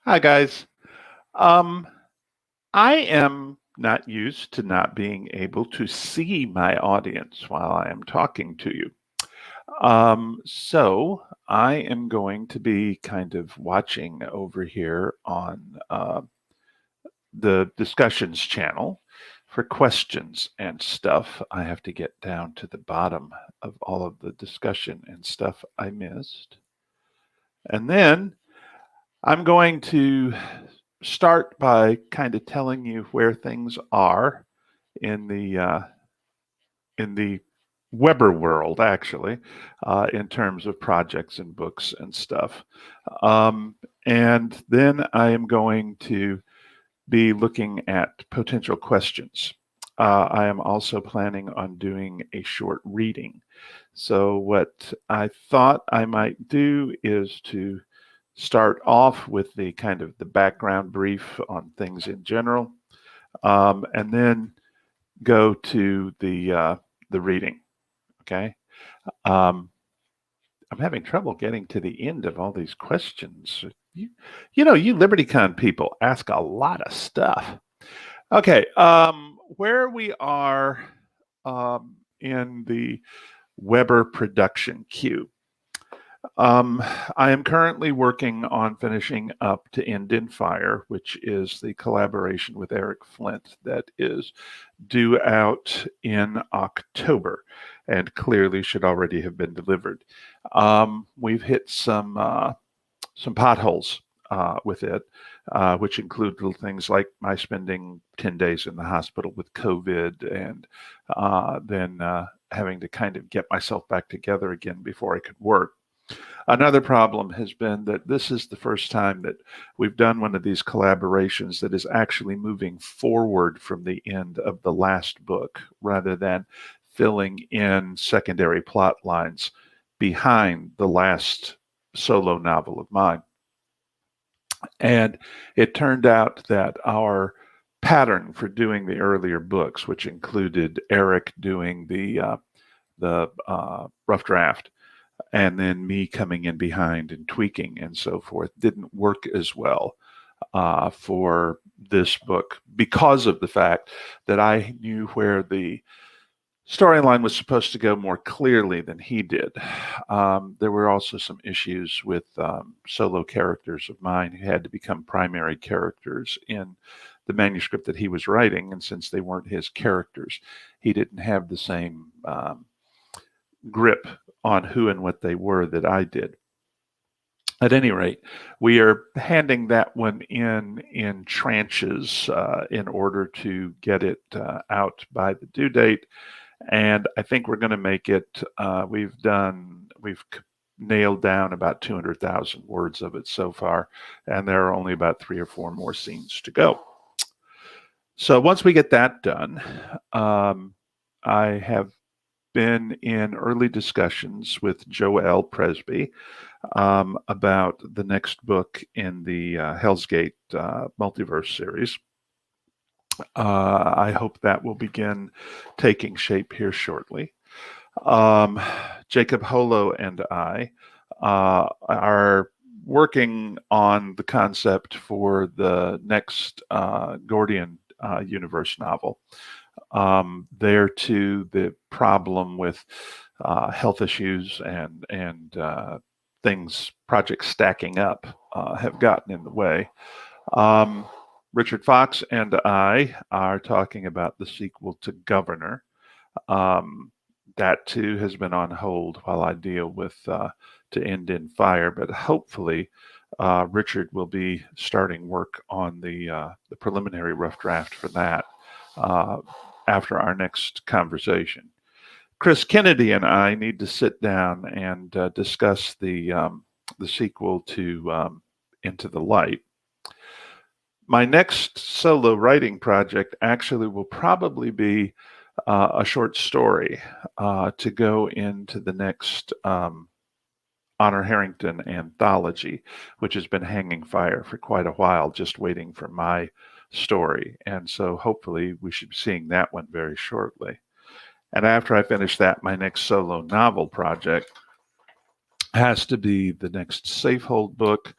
Hi, guys. Um, I am not used to not being able to see my audience while I am talking to you. So I am going to be kind of watching over here on the discussions channel for questions and stuff. I have to get down to the bottom of all of the discussion and stuff I missed. And then I'm going to start by kind of telling you where things are in the Weber world, actually, in terms of projects and books and stuff. And then I am going to be looking at potential questions. I am also planning on doing a short reading. So, what I thought I might do is to start off with the kind of the background brief on things in general, and then go to the reading. Okay. Um, I'm having trouble getting to the end of all these questions. You LibertyCon people ask a lot of stuff. Okay. Where we are in the Weber production queue. I am currently working on finishing up To End in Fire, which is the collaboration with Eric Flint that is due out in October and clearly should already have been delivered. We've hit some potholes with it, which include little things like my spending 10 days in the hospital with COVID and then having to kind of get myself back together again before I could work. Another problem has been that this is the first time that we've done one of these collaborations that is actually moving forward from the end of the last book rather than filling in secondary plot lines behind the last solo novel of mine. And it turned out that our pattern for doing the earlier books, which included Eric doing the rough draft, and then me coming in behind and tweaking and so forth, didn't work as well for this book because of the fact that I knew where the storyline was supposed to go more clearly than he did. There were also some issues with solo characters of mine who had to become primary characters in the manuscript that he was writing, and since they weren't his characters, he didn't have the same grip on who and what they were that I did. At any rate, we are handing that one in tranches in order to get it out by the due date. And I think we're going to make it. We've nailed down about 200,000 words of it so far, and there are only about 3 or 4 more scenes to go. So once we get that done, I have been in early discussions with Joelle Presby about the next book in the Hell's Gate multiverse series. I hope that will begin taking shape here shortly. Jacob Holo and I are working on the concept for the next Gordian universe novel. There too, the problem with health issues and things, projects stacking up, have gotten in the way. Richard Fox and I are talking about the sequel to Governor. That too has been on hold while I deal with To End in Fire, but hopefully Richard will be starting work on the preliminary rough draft for that after our next conversation. Chris Kennedy and I need to sit down and discuss the sequel to Into the Light. My next solo writing project actually will probably be a short story to go into the next Honor Harrington anthology, which has been hanging fire for quite a while, just waiting for my story. And so hopefully we should be seeing that one very shortly. And after I finish that, my next solo novel project has to be the next Safehold book,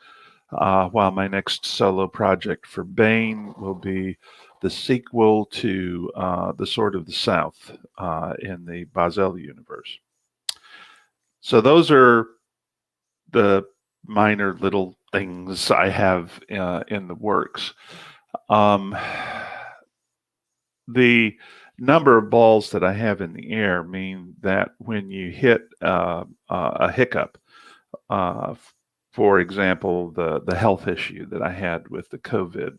while my next solo project for Bain will be the sequel to The Sword of the South in the Basel universe. So those are the minor little things I have in the works. The number of balls that I have in the air mean that when you hit a hiccup, for example, the health issue that I had with the COVID,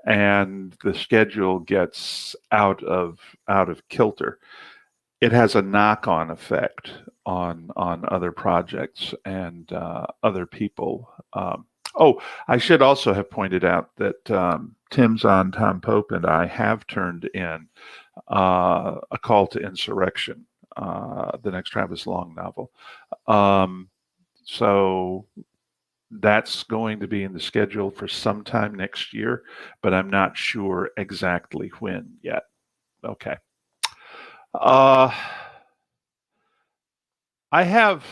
and the schedule gets out of kilter, it has a knock-on effect on other projects and other people. Oh, I should also have pointed out that Tim Zahn, Tom Pope, and I have turned in A Call to Insurrection, the next Travis Long novel. So that's going to be in the schedule for sometime next year, but I'm not sure exactly when yet. Okay. I have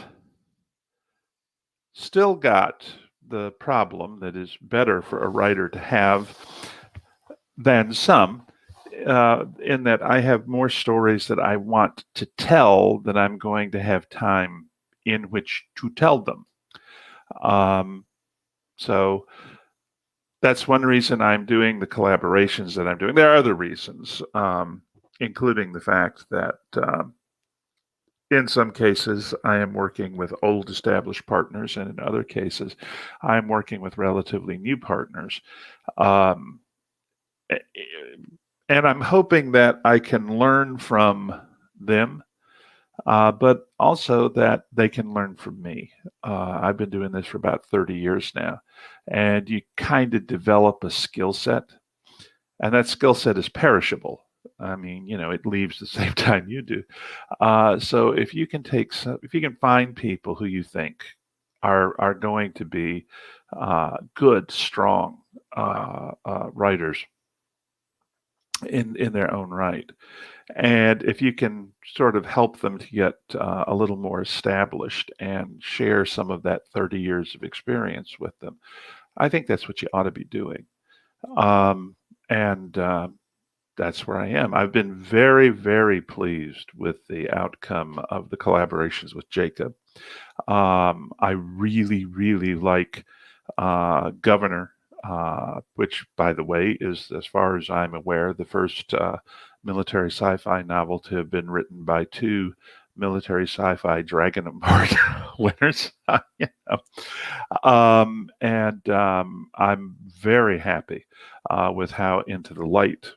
still got the problem that is better for a writer to have than some, in that I have more stories that I want to tell than I'm going to have time in which to tell them. So that's one reason I'm doing the collaborations that I'm doing. There are other reasons, including the fact that in some cases, I am working with old established partners, and in other cases, I'm working with relatively new partners. And I'm hoping that I can learn from them, but also that they can learn from me. I've been doing this for about 30 years now, and you kind of develop a skill set, and that skill set is perishable. I mean, it leaves the same time you do. So if you can find people who you think are going to be good, strong writers in their own right, and if you can sort of help them to get a little more established and share some of that 30 years of experience with them, I think that's what you ought to be doing. And that's where I am. I've been very, very pleased with the outcome of the collaborations with Jacob. I really, really like Governor, which, by the way, is, as far as I'm aware, the first military sci-fi novel to have been written by two military sci-fi Dragon Award winners. I'm very happy with how Into the Light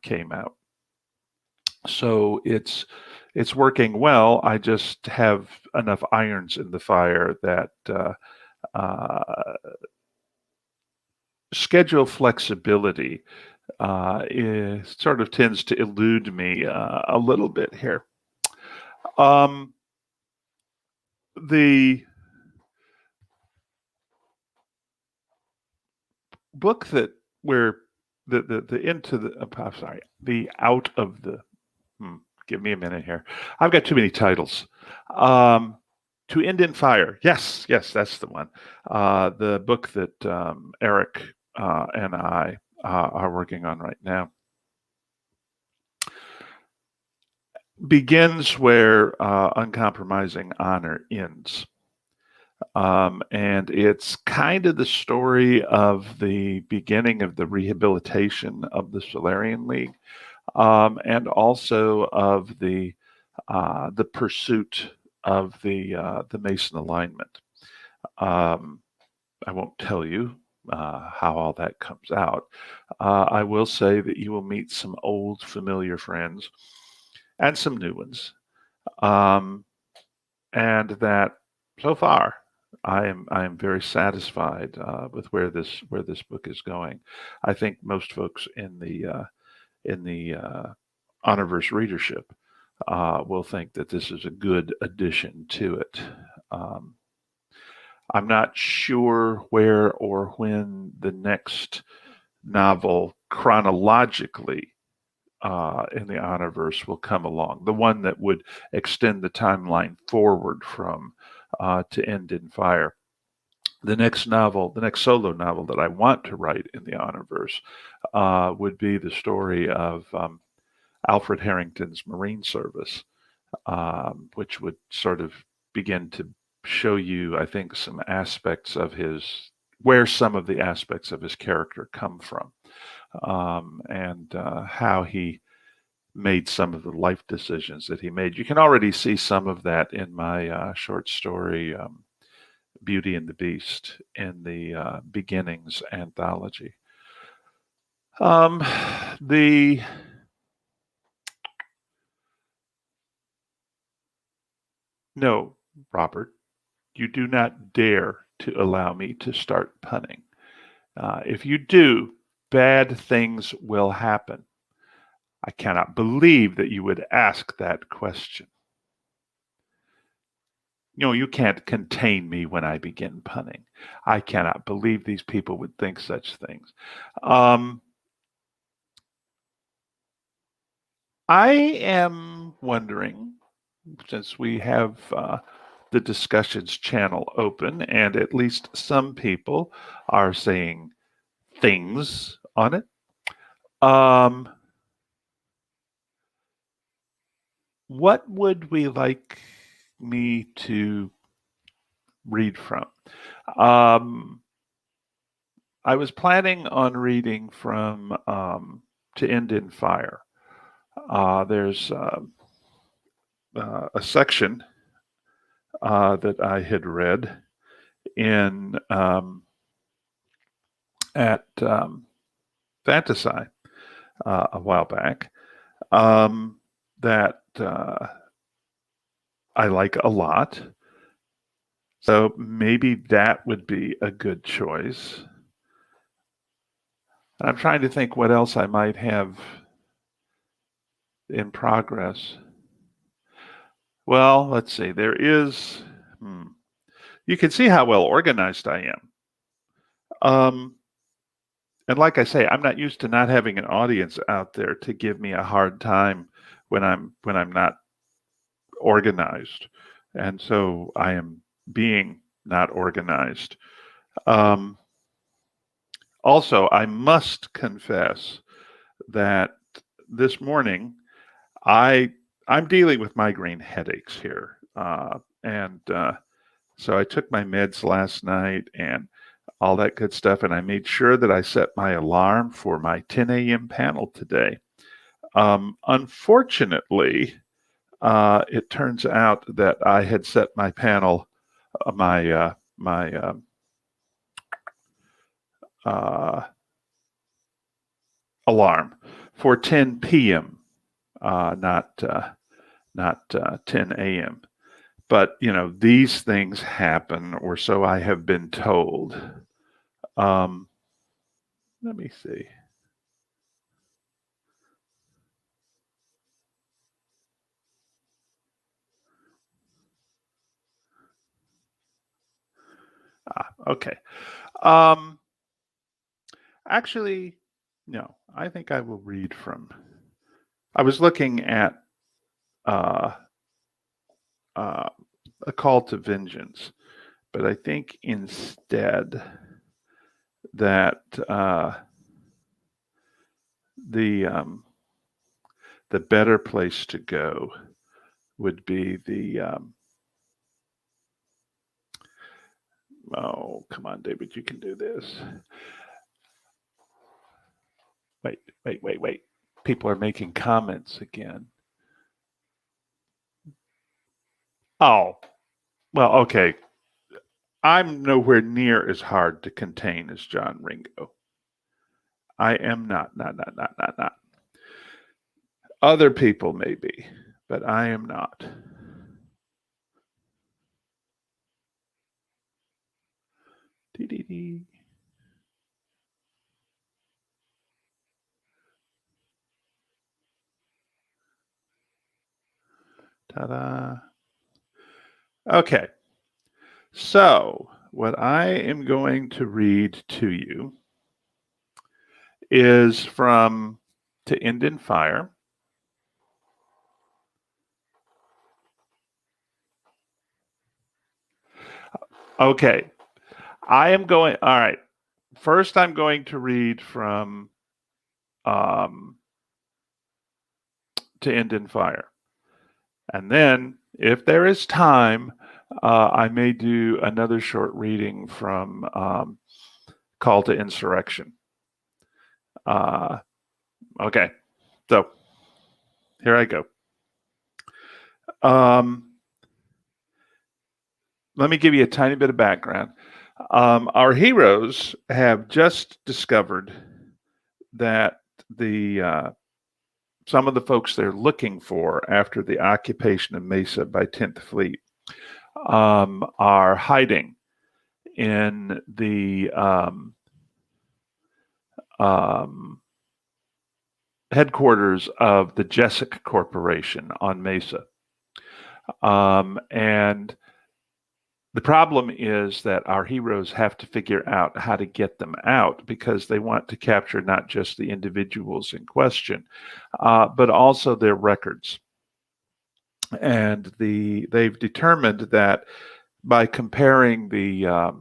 came out. So it's working well. I just have enough irons in the fire that schedule flexibility sort of tends to elude me a little bit here. The book that we're the into the I'm sorry, the out of the give me a minute here. I've got too many titles. To End in Fire. Yes, that's the one. The book that Eric and I are working on right now begins where Uncompromising Honor ends. And it's kind of the story of the beginning of the rehabilitation of the Solarian League, and also of the pursuit of the Mason alignment. I won't tell you how all that comes out. I will say that you will meet some old familiar friends and some new ones, and that so far I am very satisfied with where this book is going. I think most folks in the Honorverse readership will think that this is a good addition to it. I'm not sure where or when the next novel chronologically in the Honorverse will come along, the one that would extend the timeline forward from To End in Fire. the next solo novel that I want to write in the Honorverse would be the story of Alfred Harrington's Marine Service, which would sort of begin to show you, I think, where some of the aspects of his character come from, and how he made some of the life decisions that he made. You can already see some of that in my short story, Beauty and the Beast, in the Beginnings anthology. Um, the No, Robert, you do not dare to allow me to start punning. If you do, bad things will happen. I cannot believe that you would ask that question. You can't contain me when I begin punning. I cannot believe these people would think such things. I am wondering, since we have the discussions channel open, and at least some people are saying things on it. What would we like me to read from? I was planning on reading from To End in Fire. There's a section that I had read in at Fantasy a while back that I like a lot. So maybe that would be a good choice. And I'm trying to think what else I might have in progress. Well, let's see. There is. You can see how well organized I am. And like I say, I'm not used to not having an audience out there to give me a hard time when I'm not organized, and so I am being not organized. Also, I must confess that this morning I'm dealing with migraine headaches here, and so I took my meds last night and all that good stuff, and I made sure that I set my alarm for my 10 a.m. panel today. Unfortunately, it turns out that I had set my panel, my alarm for 10 p.m., not 10 a.m. But these things happen, or so I have been told. Let me see. Okay. Actually, no. I think I will read from. I was looking at uh, A Call to Vengeance, but I think instead that the better place to go would be oh, come on, David, you can do this. Wait. People are making comments again. Oh, well, okay. I'm nowhere near as hard to contain as John Ringo. I am not. Other people may be, but I am not. Dee. Ta-da. Okay. So, what I am going to read to you is from To End in Fire. Okay. I am going, all right. First, I'm going to read from To End in Fire. And then, if there is time, I may do another short reading from Call to Insurrection. Okay, so here I go. Let me give you a tiny bit of background. Our heroes have just discovered that some of the folks they're looking for after the occupation of Mesa by 10th Fleet are hiding in the headquarters of the Jessic Corporation on Mesa. And the problem is that our heroes have to figure out how to get them out because they want to capture not just the individuals in question, but also their records. And they've determined that by comparing the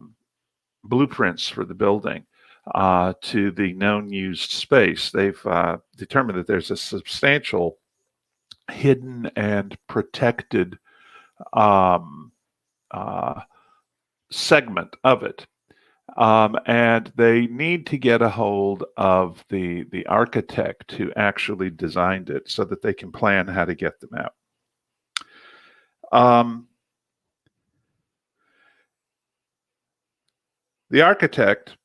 blueprints for the building to the known used space, they've determined that there's a substantial hidden and protected segment of it. And they need to get a hold of the architect who actually designed it so that they can plan how to get them out. The architect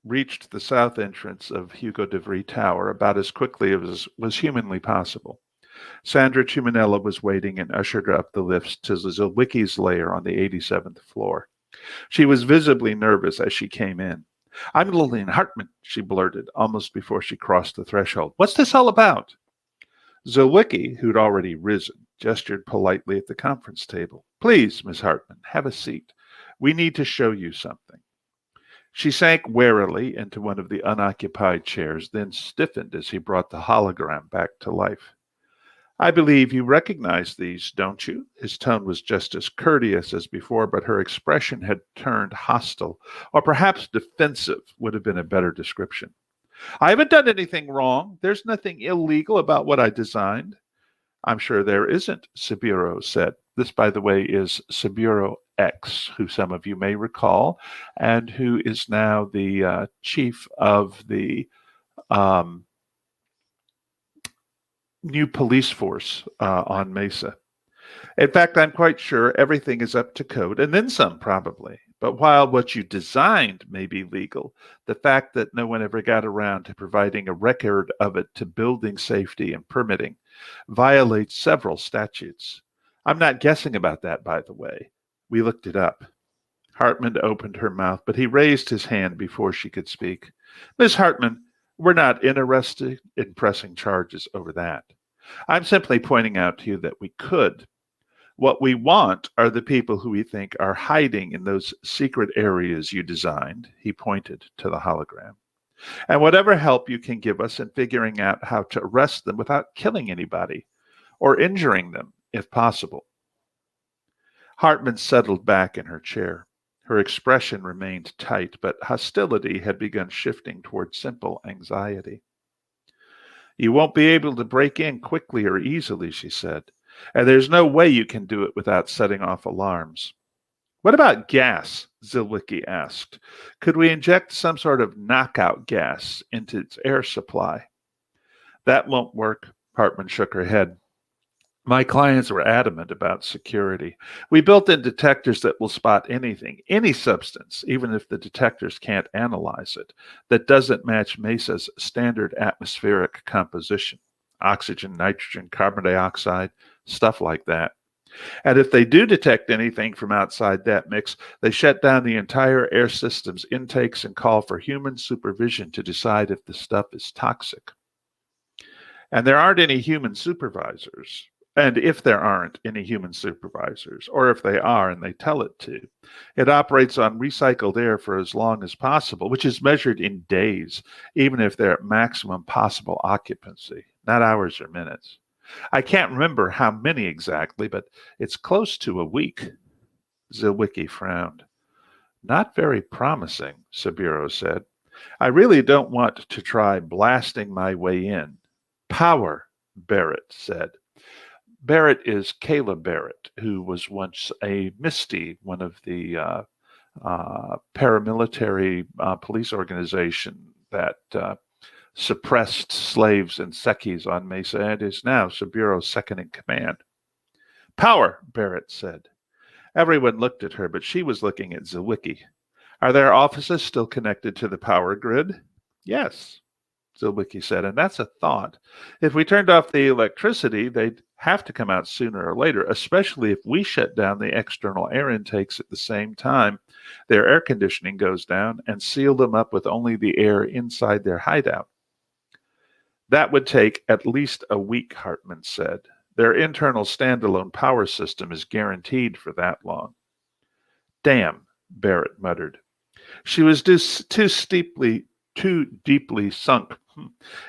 reached the south entrance of Hugo de Vries Tower about as quickly as was humanly possible. Sandra Chumanella was waiting and ushered her up the lifts to Zilwicki's lair on the 87th floor. She was visibly nervous as she came in. "I'm Lillian Hartman," she blurted, almost before she crossed the threshold. "What's this all about?" Zilwicki, who'd already risen, gestured politely at the conference table. "Please, Miss Hartman, have a seat. We need to show you something." She sank warily into one of the unoccupied chairs, then stiffened as he brought the hologram back to life. "I believe you recognize these, don't you?" His tone was just as courteous as before, but her expression had turned hostile, or perhaps defensive would have been a better description. "I haven't done anything wrong. There's nothing illegal about what I designed." "I'm sure there isn't," Saburo said. This, by the way, is Saburo X, who some of you may recall, and who is now the chief of the new police force on Mesa. "In fact, I'm quite sure everything is up to code, and then some, probably. But while what you designed may be legal, the fact that no one ever got around to providing a record of it to building safety and permitting violates several statutes. I'm not guessing about that, by the way. We looked it up." Hartman opened her mouth, but he raised his hand before she could speak. "Miss Hartman, we're not interested in pressing charges over that. I'm simply pointing out to you that we could. What we want are the people who we think are hiding in those secret areas you designed." He pointed to the hologram. "And whatever help you can give us in figuring out how to arrest them without killing anybody, or injuring them, if possible." Hartman settled back in her chair. Her expression remained tight, but hostility had begun shifting toward simple anxiety. "You won't be able to break in quickly or easily," she said, "and there's no way you can do it without setting off alarms." "What about gas?" Zilwicki asked. "Could we inject some sort of knockout gas into its air supply?" "That won't work," Hartman shook her head. "My clients were adamant about security. We built in detectors that will spot anything, any substance, even if the detectors can't analyze it, that doesn't match Mesa's standard atmospheric composition. Oxygen, nitrogen, carbon dioxide, stuff like that. And if they do detect anything from outside that mix, they shut down the entire air system's intakes and call for human supervision to decide if the stuff is toxic. And there aren't any human supervisors. And if there aren't any human supervisors, or if they are and they tell it to, it operates on recycled air for as long as possible, which is measured in days, even if they're at maximum possible occupancy, not hours or minutes. I can't remember how many exactly, but it's close to a week." Zilwicki frowned. Not very promising, Saburo said. I really don't want to try blasting my way in. Power, Barrett said. Barrett is Kayla Barrett, who was once a Misty, one of the paramilitary police organization that suppressed slaves and Sekis on Mesa and is now Saburo's second in command. Power, Barrett said. Everyone looked at her, but she was looking at Zilwicki. Are their offices still connected to the power grid? Yes, Zilwicki said, and that's a thought. If we turned off the electricity, they'd have to come out sooner or later, especially if we shut down the external air intakes at the same time. Their air conditioning goes down and seal them up with only the air inside their hideout. That would take at least a week, Hartman said. Their internal standalone power system is guaranteed for that long. Damn, Barrett muttered. She was too deeply sunk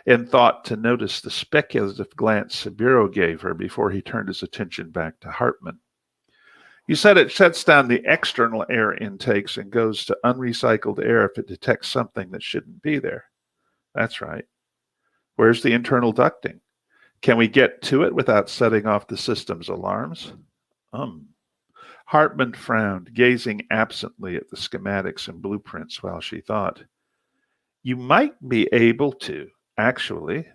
in thought to notice the speculative glance Saburo gave her before he turned his attention back to Hartman. You said it shuts down the external air intakes and goes to unrecycled air if it detects something that shouldn't be there. That's right. Where's the internal ducting? Can we get to it without setting off the system's alarms? Hartman frowned, gazing absently at the schematics and blueprints while she thought. You might be able to, actually.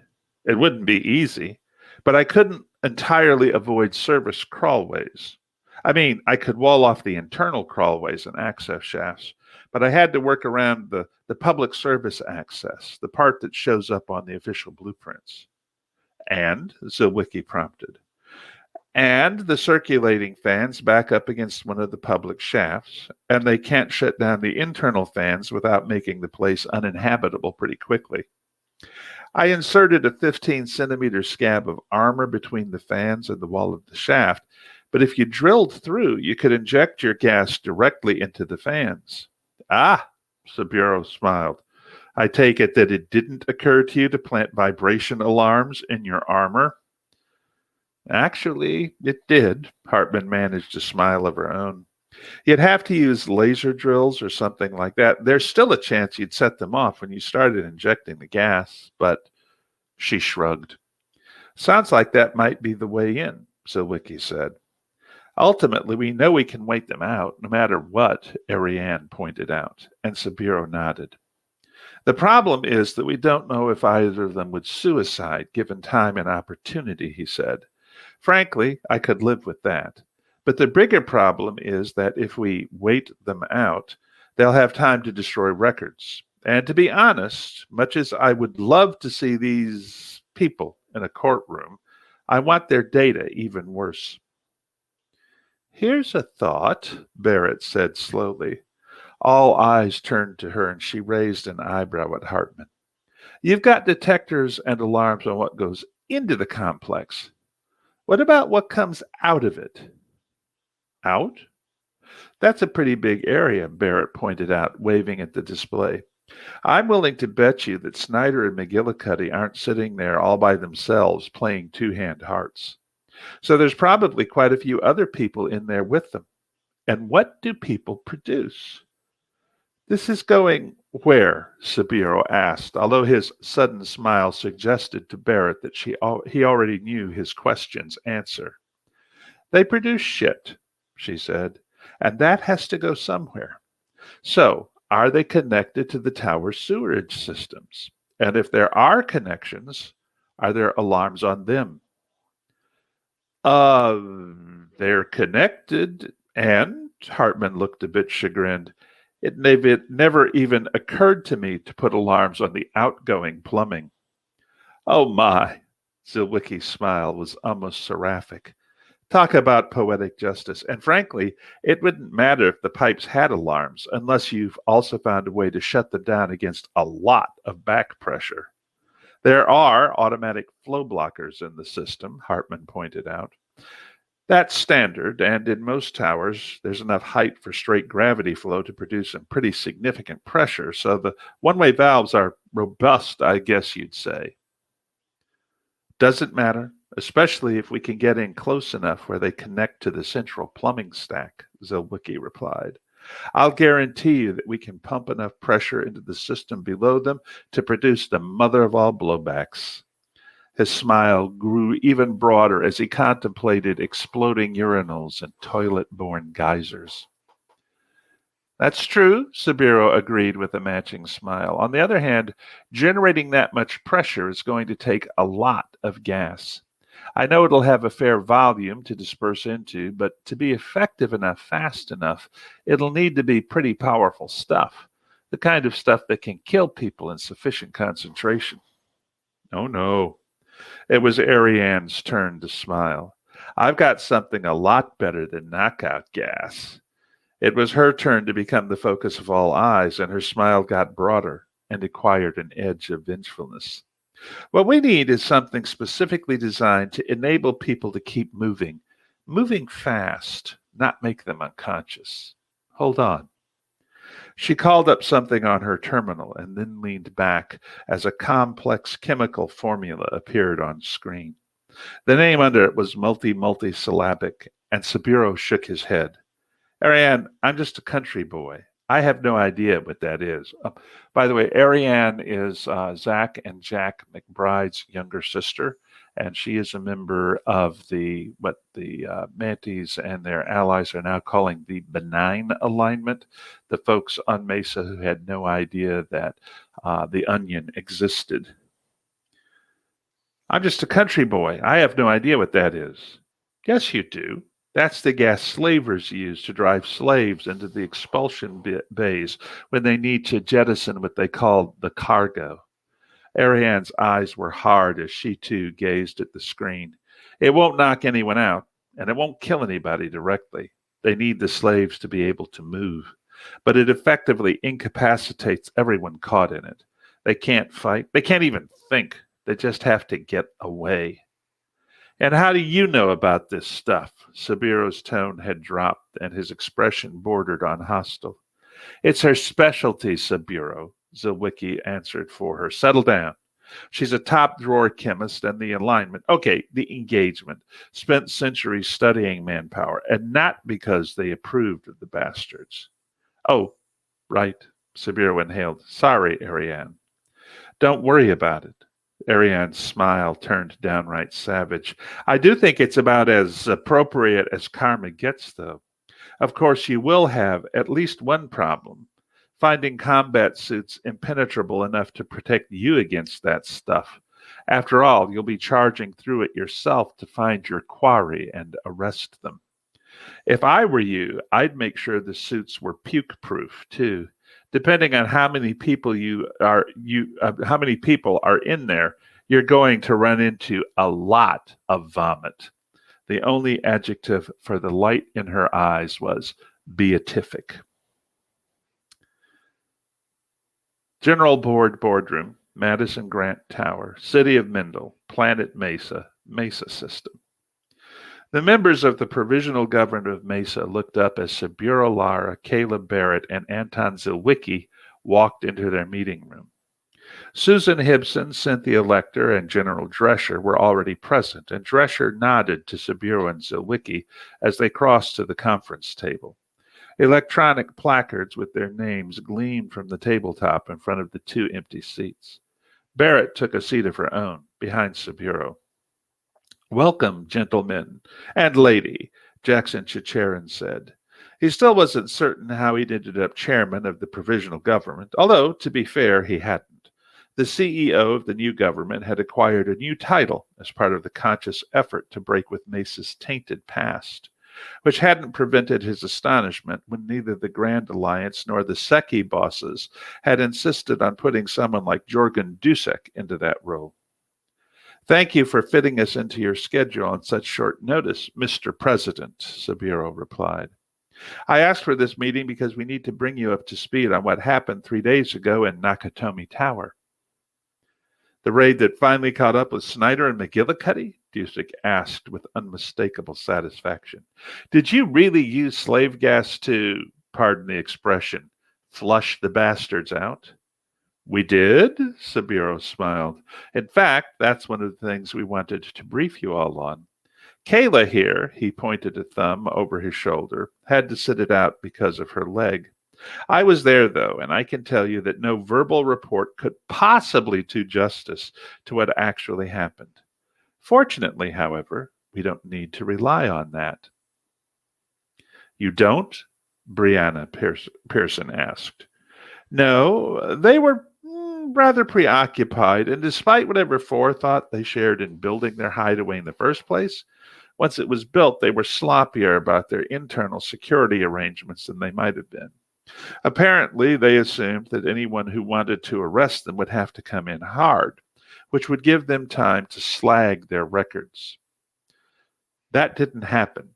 It wouldn't be easy, but I couldn't entirely avoid service crawlways. I mean, I could wall off the internal crawlways and access shafts, but I had to work around the public service access, the part that shows up on the official blueprints. And, Zilwicki prompted. And the circulating fans back up against one of the public shafts, and they can't shut down the internal fans without making the place uninhabitable pretty quickly. I inserted a 15-centimeter scab of armor between the fans and the wall of the shaft, but if you drilled through, you could inject your gas directly into the fans. Ah, Saburo smiled. I take it that it didn't occur to you to plant vibration alarms in your armor? Actually, it did. Hartman managed a smile of her own. You'd have to use laser drills or something like that. There's still a chance you'd set them off when you started injecting the gas, but she shrugged. Sounds like that might be the way in, Zilwicki said. Ultimately, we know we can wait them out, no matter what, Ariane pointed out, and Saburo nodded. The problem is that we don't know if either of them would suicide given time and opportunity, he said. Frankly, I could live with that. But the bigger problem is that if we wait them out, they'll have time to destroy records. And to be honest, much as I would love to see these people in a courtroom, I want their data even worse. Here's a thought, Barrett said slowly. All eyes turned to her, and she raised an eyebrow at Hartman. You've got detectors and alarms on what goes into the complex. What about what comes out of it? Out? That's a pretty big area, Barrett pointed out, waving at the display. I'm willing to bet you that Snyder and McGillicuddy aren't sitting there all by themselves playing two-hand hearts. So there's probably quite a few other people in there with them. And what do people produce? This is going where? Saburo asked, although his sudden smile suggested to Barrett that he already knew his question's answer. They produce shit, she said, and that has to go somewhere. So, are they connected to the tower sewerage systems? And if there are connections, are there alarms on them? They're connected, and Hartman looked a bit chagrined. It never even occurred to me to put alarms on the outgoing plumbing. Oh my, Zilwicki's smile was almost seraphic. Talk about poetic justice. And frankly, it wouldn't matter if the pipes had alarms, unless you've also found a way to shut them down against a lot of back pressure. There are automatic flow blockers in the system, Hartman pointed out. That's standard, and in most towers, there's enough height for straight gravity flow to produce some pretty significant pressure, so the one-way valves are robust, I guess you'd say. Doesn't matter, especially if we can get in close enough where they connect to the central plumbing stack, Zilwicki replied. I'll guarantee you that we can pump enough pressure into the system below them to produce the mother of all blowbacks. His smile grew even broader as he contemplated exploding urinals and toilet-borne geysers. That's true, Sabiro agreed with a matching smile. On the other hand, generating that much pressure is going to take a lot of gas. I know it'll have a fair volume to disperse into, but to be effective enough fast enough, it'll need to be pretty powerful stuff. The kind of stuff that can kill people in sufficient concentration. Oh no. It was Ariane's turn to smile. I've got something a lot better than knockout gas. It was her turn to become the focus of all eyes, and her smile got broader and acquired an edge of vengefulness. What we need is something specifically designed to enable people to keep moving fast, not make them unconscious. Hold on. She called up something on her terminal and then leaned back as a complex chemical formula appeared on screen. The name under it was multisyllabic, and Sabiro shook his head. Ariane, I'm just a country boy. I have no idea what that is. By the way, Ariane is Zach and Jack McBride's younger sister, and she is a member of what the Mantis and their allies are now calling the benign alignment, the folks on Mesa who had no idea that the onion existed. I'm just a country boy. I have no idea what that is. Yes, you do. That's the gas slavers use to drive slaves into the expulsion bays when they need to jettison what they call the cargo. Ariane's eyes were hard as she too gazed at the screen. It won't knock anyone out, and it won't kill anybody directly. They need the slaves to be able to move, but it effectively incapacitates everyone caught in it. They can't fight. They can't even think. They just have to get away. And how do you know about this stuff? Sabiro's tone had dropped, and his expression bordered on hostile. It's her specialty, Sabiro, Zilwicki answered for her. Settle down. She's a top-drawer chemist, and the engagement. Spent centuries studying manpower, and not because they approved of the bastards. Oh, right, Sabiro inhaled. Sorry, Ariane. Don't worry about it. Ariane's smile turned downright savage. I do think it's about as appropriate as karma gets, though. Of course, you will have at least one problem. Finding combat suits impenetrable enough to protect you against that stuff. After all, you'll be charging through it yourself to find your quarry and arrest them. If I were you, I'd make sure the suits were puke-proof, too. Depending on how many people how many people are in there, you're going to run into a lot of vomit. The only adjective for the light in her eyes was beatific. General Board Boardroom, Madison Grant Tower, City of Mendel, Planet Mesa, Mesa System. The members of the Provisional Government of Mesa looked up as Sabiro Lara, Caleb Barrett, and Anton Zilwicki walked into their meeting room. Susan Hibson, Cynthia Lecter, and General Drescher were already present, and Drescher nodded to Sabiro and Zilwicki as they crossed to the conference table. Electronic placards with their names gleamed from the tabletop in front of the two empty seats. Barrett took a seat of her own, behind Sabiro. Welcome, gentlemen and lady, Jackson Chicherin said. He still wasn't certain how he'd ended up chairman of the provisional government, although, to be fair, he hadn't. The CEO of the new government had acquired a new title as part of the conscious effort to break with Mesa's tainted past, which hadn't prevented his astonishment when neither the Grand Alliance nor the Secchi bosses had insisted on putting someone like Jorgen Dusek into that role. Thank you for fitting us into your schedule on such short notice, Mr. President, Sabiro replied. I asked for this meeting because we need to bring you up to speed on what happened 3 days ago in Nakatomi Tower. The raid that finally caught up with Snyder and McGillicuddy? Dusek asked with unmistakable satisfaction. Did you really use slave gas to, pardon the expression, flush the bastards out? We did, Sabiro smiled. In fact, that's one of the things we wanted to brief you all on. Kayla here, he pointed a thumb over his shoulder, had to sit it out because of her leg. I was there, though, and I can tell you that no verbal report could possibly do justice to what actually happened. Fortunately, however, we don't need to rely on that. You don't? Brianna Pearson asked. No, they were rather preoccupied, and despite whatever forethought they shared in building their hideaway in the first place, once it was built, they were sloppier about their internal security arrangements than they might have been. Apparently, they assumed that anyone who wanted to arrest them would have to come in hard, which would give them time to slag their records. That didn't happen,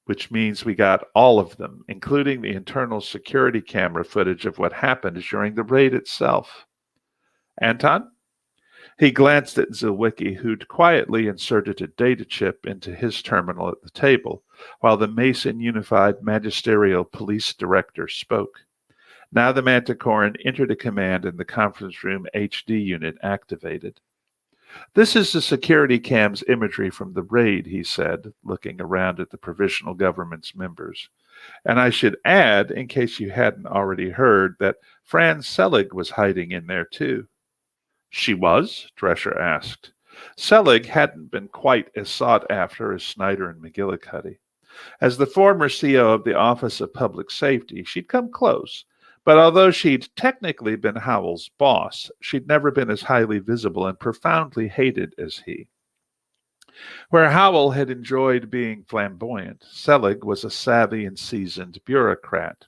which means we got all of them, including the internal security camera footage of what happened during the raid itself. Anton? He glanced at Zilwicki, who'd quietly inserted a data chip into his terminal at the table, while the Mason Unified Magisterial Police Director spoke. Now the Manticoran entered a command and the conference room HD unit activated. This is the security cam's imagery from the raid, he said, looking around at the provisional government's members. And I should add, in case you hadn't already heard, that Franz Selig was hiding in there too. She was? Drescher asked. Selig hadn't been quite as sought after as Snyder and McGillicuddy. As the former CO of the Office of Public Safety, she'd come close, but although she'd technically been Howell's boss, she'd never been as highly visible and profoundly hated as he. Where Howell had enjoyed being flamboyant, Selig was a savvy and seasoned bureaucrat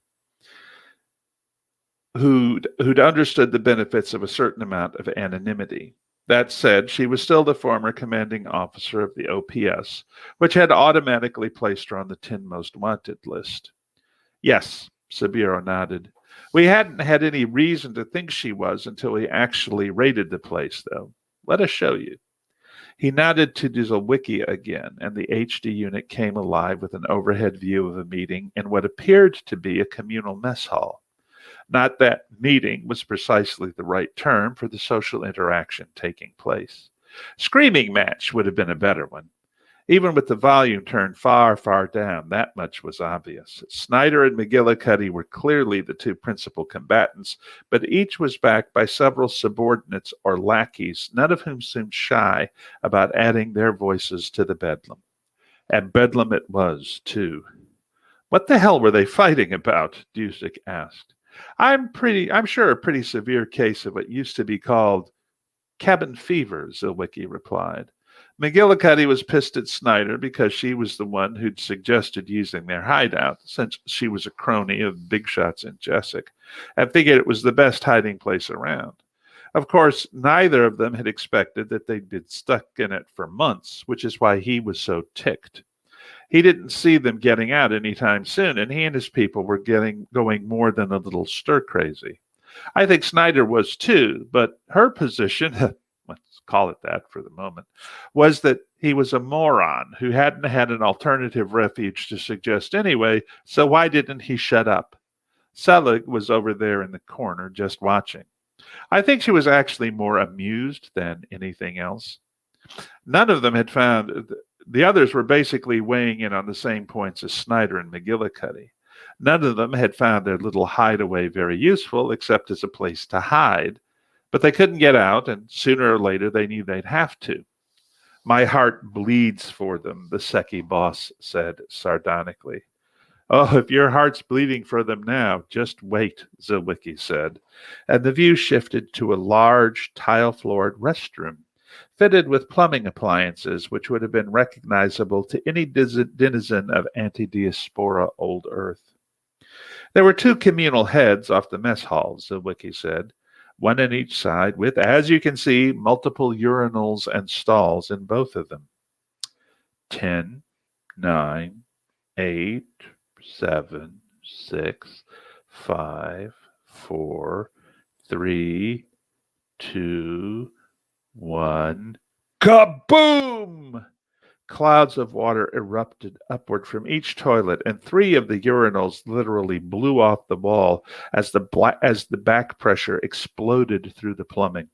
who'd understood the benefits of a certain amount of anonymity. That said, she was still the former commanding officer of the OPS, which had automatically placed her on the 10 most wanted list. Yes, Sabiro nodded. We hadn't had any reason to think she was until we actually raided the place, though. Let us show you. He nodded to Zilwicki again, and the HD unit came alive with an overhead view of a meeting in what appeared to be a communal mess hall. Not that meeting was precisely the right term for the social interaction taking place. Screaming match would have been a better one. Even with the volume turned far, far down, that much was obvious. Snyder and McGillicuddy were clearly the two principal combatants, but each was backed by several subordinates or lackeys, none of whom seemed shy about adding their voices to the bedlam. And bedlam it was, too. What the hell were they fighting about? Dusick asked. I'm sure a pretty severe case of what used to be called cabin fever, Zilwicki replied. McGillicuddy was pissed at Snyder because she was the one who'd suggested using their hideout, since she was a crony of Big Shots and Jessic, and figured it was the best hiding place around. Of course, neither of them had expected that they'd been stuck in it for months, which is why he was so ticked. He didn't see them getting out anytime soon, and he and his people were going more than a little stir-crazy. I think Snyder was too, but her position, let's call it that for the moment, was that he was a moron who hadn't had an alternative refuge to suggest anyway, so why didn't he shut up? Selig was over there in the corner just watching. I think she was actually more amused than anything else. None of them had found... The others were basically weighing in on the same points as Snyder and McGillicuddy. None of them had found their little hideaway very useful, except as a place to hide. But they couldn't get out, and sooner or later they knew they'd have to. My heart bleeds for them, the Secchi boss said sardonically. Oh, if your heart's bleeding for them now, just wait, Zilwicki said. And the view shifted to a large, tile-floored restroom, fitted with plumbing appliances which would have been recognizable to any denizen of anti-diaspora old Earth. There were two communal heads off the mess hall, Zilwicki said, one on each side, with, as you can see, multiple urinals and stalls in both of them. 10, 9, 8, 7, 6, 5, 4, 3, 2, 1. Kaboom! Clouds of water erupted upward from each toilet, and 3 of the urinals literally blew off the wall as the back pressure exploded through the plumbing.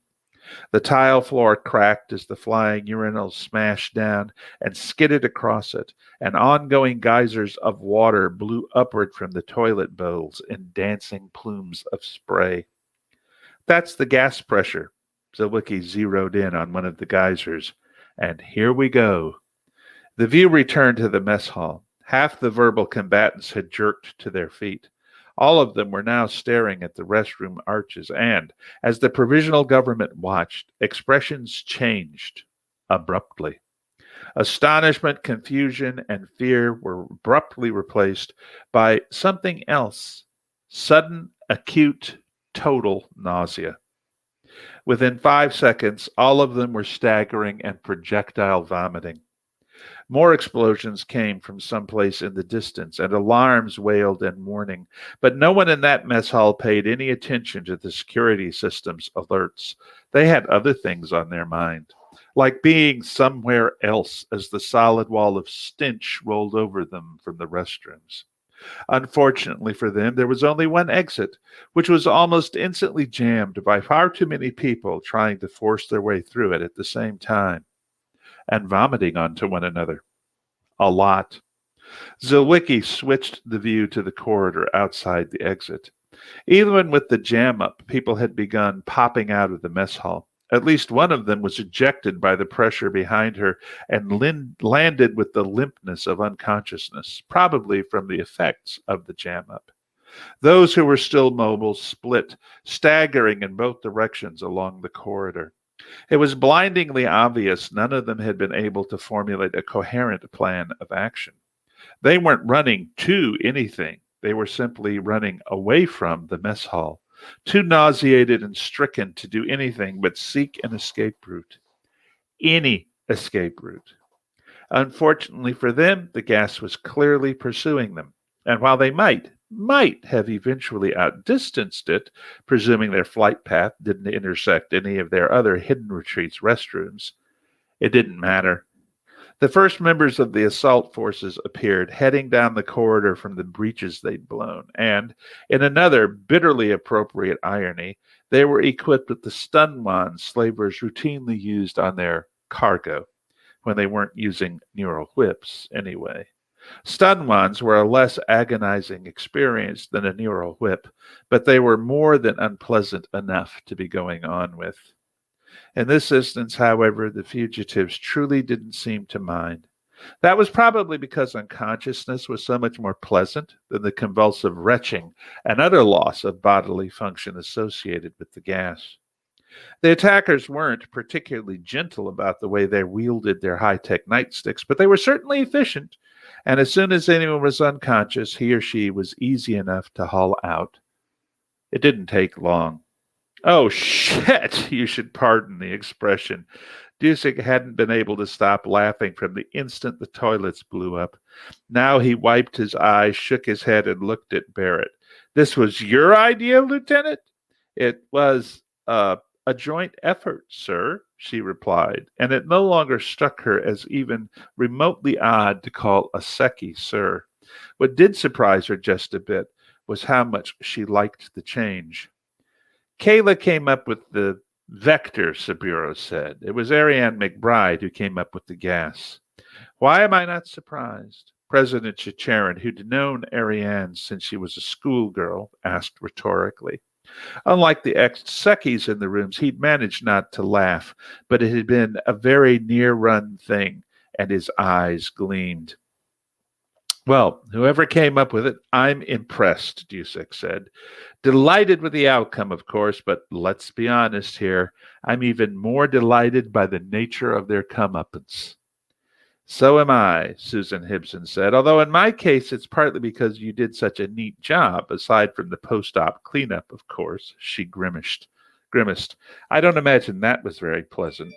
The tile floor cracked as the flying urinals smashed down and skidded across it, and ongoing geysers of water blew upward from the toilet bowls in dancing plumes of spray. That's the gas pressure. Zilwicki zeroed in on one of the geysers. And here we go. The view returned to the mess hall. Half the verbal combatants had jerked to their feet. All of them were now staring at the restroom arches, and, as the provisional government watched, expressions changed abruptly. Astonishment, confusion, and fear were abruptly replaced by something else: sudden, acute, total nausea. Within 5 seconds, all of them were staggering and projectile vomiting. More explosions came from someplace in the distance, and alarms wailed in warning. But no one in that mess hall paid any attention to the security system's alerts. They had other things on their mind, like being somewhere else as the solid wall of stench rolled over them from the restrooms. Unfortunately for them, there was only one exit, which was almost instantly jammed by far too many people trying to force their way through it at the same time and vomiting onto one another. A lot. Zilwicki switched the view to the corridor outside the exit. Even with the jam up, people had begun popping out of the mess hall. At least one of them was ejected by the pressure behind her and landed with the limpness of unconsciousness, probably from the effects of the jam up. Those who were still mobile split, staggering in both directions along the corridor. It was blindingly obvious none of them had been able to formulate a coherent plan of action. They weren't running to anything. They were simply running away from the mess hall, too nauseated and stricken to do anything but seek an escape route. Any escape route. Unfortunately for them, the gas was clearly pursuing them. And while they might have eventually outdistanced it, presuming their flight path didn't intersect any of their other hidden retreats' restrooms, it didn't matter. The first members of the assault forces appeared, heading down the corridor from the breaches they'd blown, and, in another bitterly appropriate irony, they were equipped with the stun wands slavers routinely used on their cargo, when they weren't using neural whips anyway. Stun wands were a less agonizing experience than a neural whip, but they were more than unpleasant enough to be going on with. In this instance, however, the fugitives truly didn't seem to mind. That was probably because unconsciousness was so much more pleasant than the convulsive retching and utter loss of bodily function associated with the gas. The attackers weren't particularly gentle about the way they wielded their high-tech nightsticks, but they were certainly efficient, and as soon as anyone was unconscious, he or she was easy enough to haul out. It didn't take long. Oh, shit, you should pardon the expression. Dusek hadn't been able to stop laughing from the instant the toilets blew up. Now he wiped his eyes, shook his head, and looked at Barrett. This was your idea, Lieutenant? It was a joint effort, sir, she replied, and it no longer struck her as even remotely odd to call a Secchi sir. What did surprise her just a bit was how much she liked the change. Kayla came up with the vector, Saburo said. It was Ariane McBride who came up with the gas. Why am I not surprised? President Chicharin, who'd known Ariane since she was a schoolgirl, asked rhetorically. Unlike the ex-Secchies in the rooms, he'd managed not to laugh, but it had been a very near-run thing, and his eyes gleamed. Well, whoever came up with it, I'm impressed, Dusek said. Delighted with the outcome, of course, but let's be honest here. I'm even more delighted by the nature of their comeuppance. So am I, Susan Hibson said, although in my case it's partly because you did such a neat job, aside from the post-op cleanup, of course, she grimaced. I don't imagine that was very pleasant.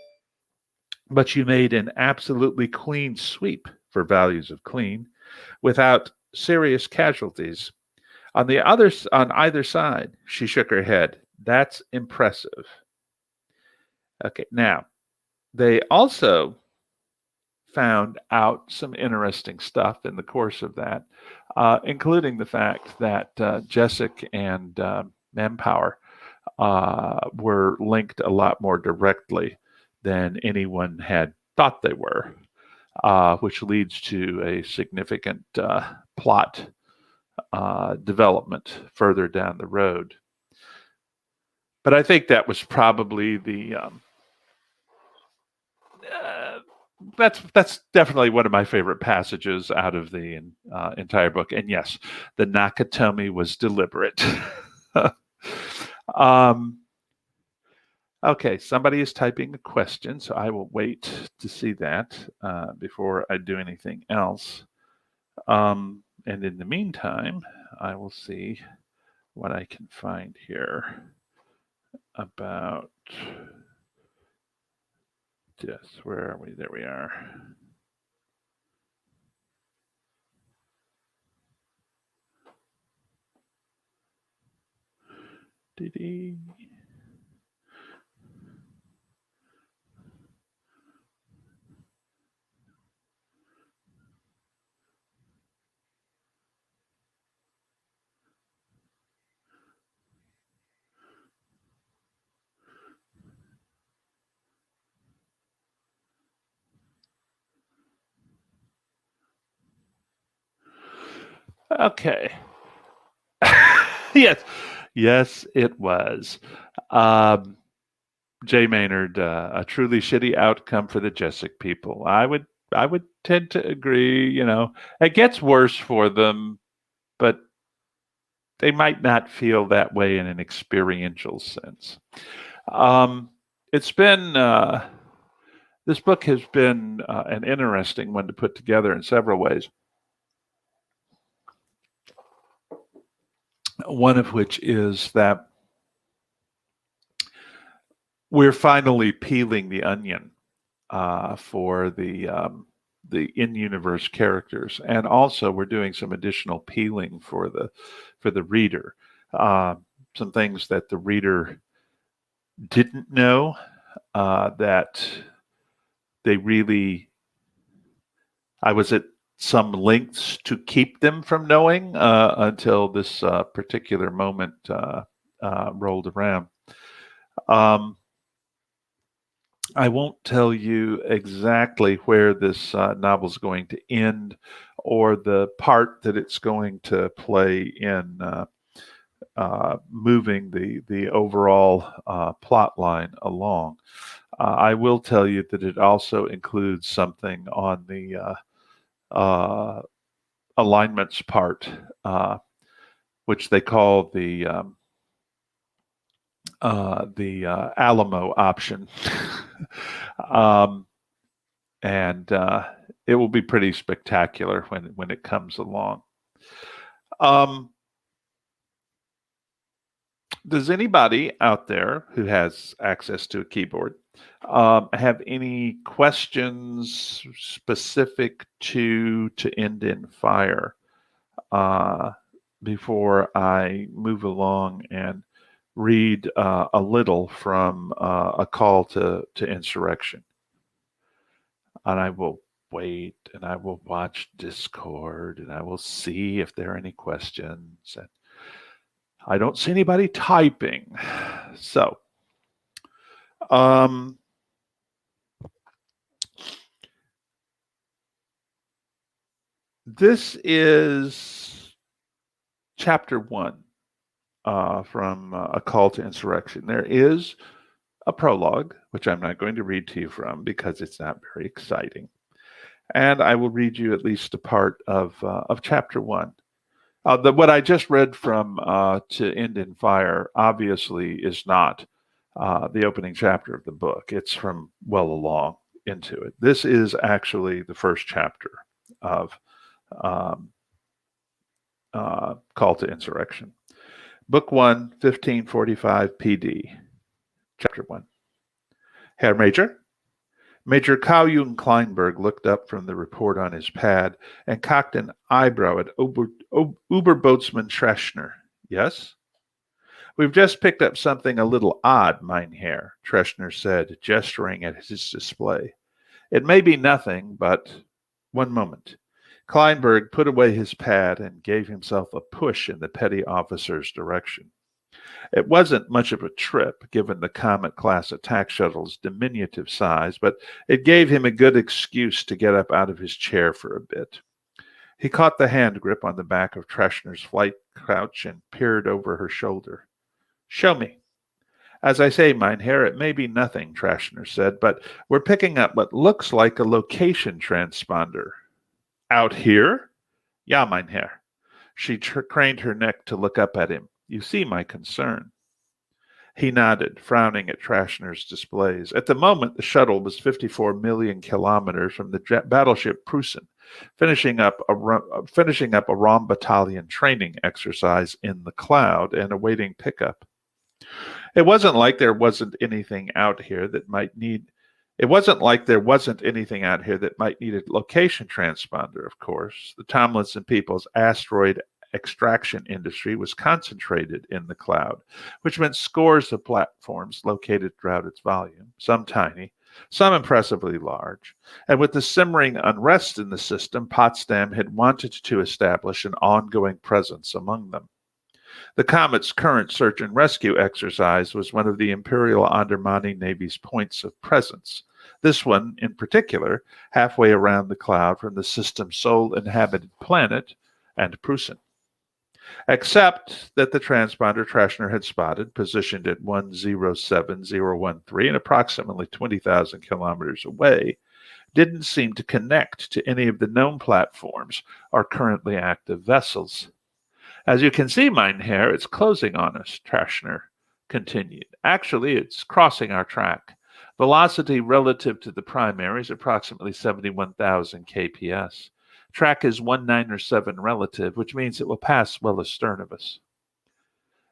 But you made an absolutely clean sweep, for values of clean, without serious casualties. On either side, she shook her head. That's impressive. Okay, now, they also found out some interesting stuff in the course of that, including the fact that Jessic and Manpower were linked a lot more directly than anyone had thought they were, which leads to a significant plot development further down the road. But I think that was probably that's definitely one of my favorite passages out of the entire book. And yes, the Nakatomi was deliberate. Okay, somebody is typing a question, so I will wait to see that before I do anything else. And in the meantime, I will see what I can find here about this. Where are we? There we are. Dee-dee. Okay. Yes, it was. Jay Maynard, a truly shitty outcome for the Jessic people. I would tend to agree. You know, it gets worse for them, but they might not feel that way in an experiential sense. It's been this book has been an interesting one to put together in several ways. One of which is that we're finally peeling the onion for the in-universe characters, and also we're doing some additional peeling for the reader. Some things that the reader didn't know that they really. I was at some lengths to keep them from knowing until this particular moment rolled around. I won't tell you exactly where this novel is going to end or the part that it's going to play in moving the overall plot line along. I will tell you that it also includes something on the alignments part, which they call the Alamo option. And it will be pretty spectacular when it comes along. Does anybody out there who has access to a keyboard have any questions specific to End in Fire before I move along and read a little from A Call to Insurrection? And I will wait, and I will watch Discord, and I will see if there are any questions. And I don't see anybody typing. So, this is chapter 1 from A Call to Insurrection. There is a prologue, which I'm not going to read to you from because it's not very exciting. And I will read you at least a part of chapter 1. What I just read from To End in Fire obviously is not the opening chapter of the book. It's from well along into it. This is actually the first chapter of Call to Insurrection. Book 1, 1545 PD, Chapter 1. Herr Major? Major Cao-Jung Kleinberg looked up from the report on his pad and cocked an eyebrow at Oberboatsman Treshner. Yes? We've just picked up something a little odd, mein Herr, Treshner said, gesturing at his display. It may be nothing, but... One moment. Kleinberg put away his pad and gave himself a push in the petty officer's direction. It wasn't much of a trip, given the Comet-class attack shuttle's diminutive size, but it gave him a good excuse to get up out of his chair for a bit. He caught the hand grip on the back of Treshner's flight couch and peered over her shoulder. "Show me." "As I say, Mynheer, it may be nothing," Treshner said, "but we're picking up what looks like a location transponder." "Out here?" "Ja, Mynheer." She craned her neck to look up at him. "You see my concern." He nodded, frowning at Trashner's displays. At the moment, the shuttle was 54 million kilometers from the battleship Prusen, finishing up a Rom battalion training exercise in the cloud and awaiting pickup. It wasn't like there wasn't anything out here that might need a location transponder, of course. The Tomlinson people's asteroid extraction industry was concentrated in the cloud, which meant scores of platforms located throughout its volume, some tiny, some impressively large. And with the simmering unrest in the system, Potsdam had wanted to establish an ongoing presence among them. The Comet's current search and rescue exercise was one of the Imperial Andermani Navy's points of presence. This one, in particular, halfway around the cloud from the system's sole inhabited planet and Prusen. Except that the transponder Treshner had spotted, positioned at 107013 and approximately 20,000 kilometers away, didn't seem to connect to any of the known platforms or currently active vessels. "As you can see, Mynheer, it's closing on us," Treshner continued. "Actually, it's crossing our track. Velocity relative to the primary is approximately 71,000 kps. Track is 197 relative, which means it will pass well astern of us."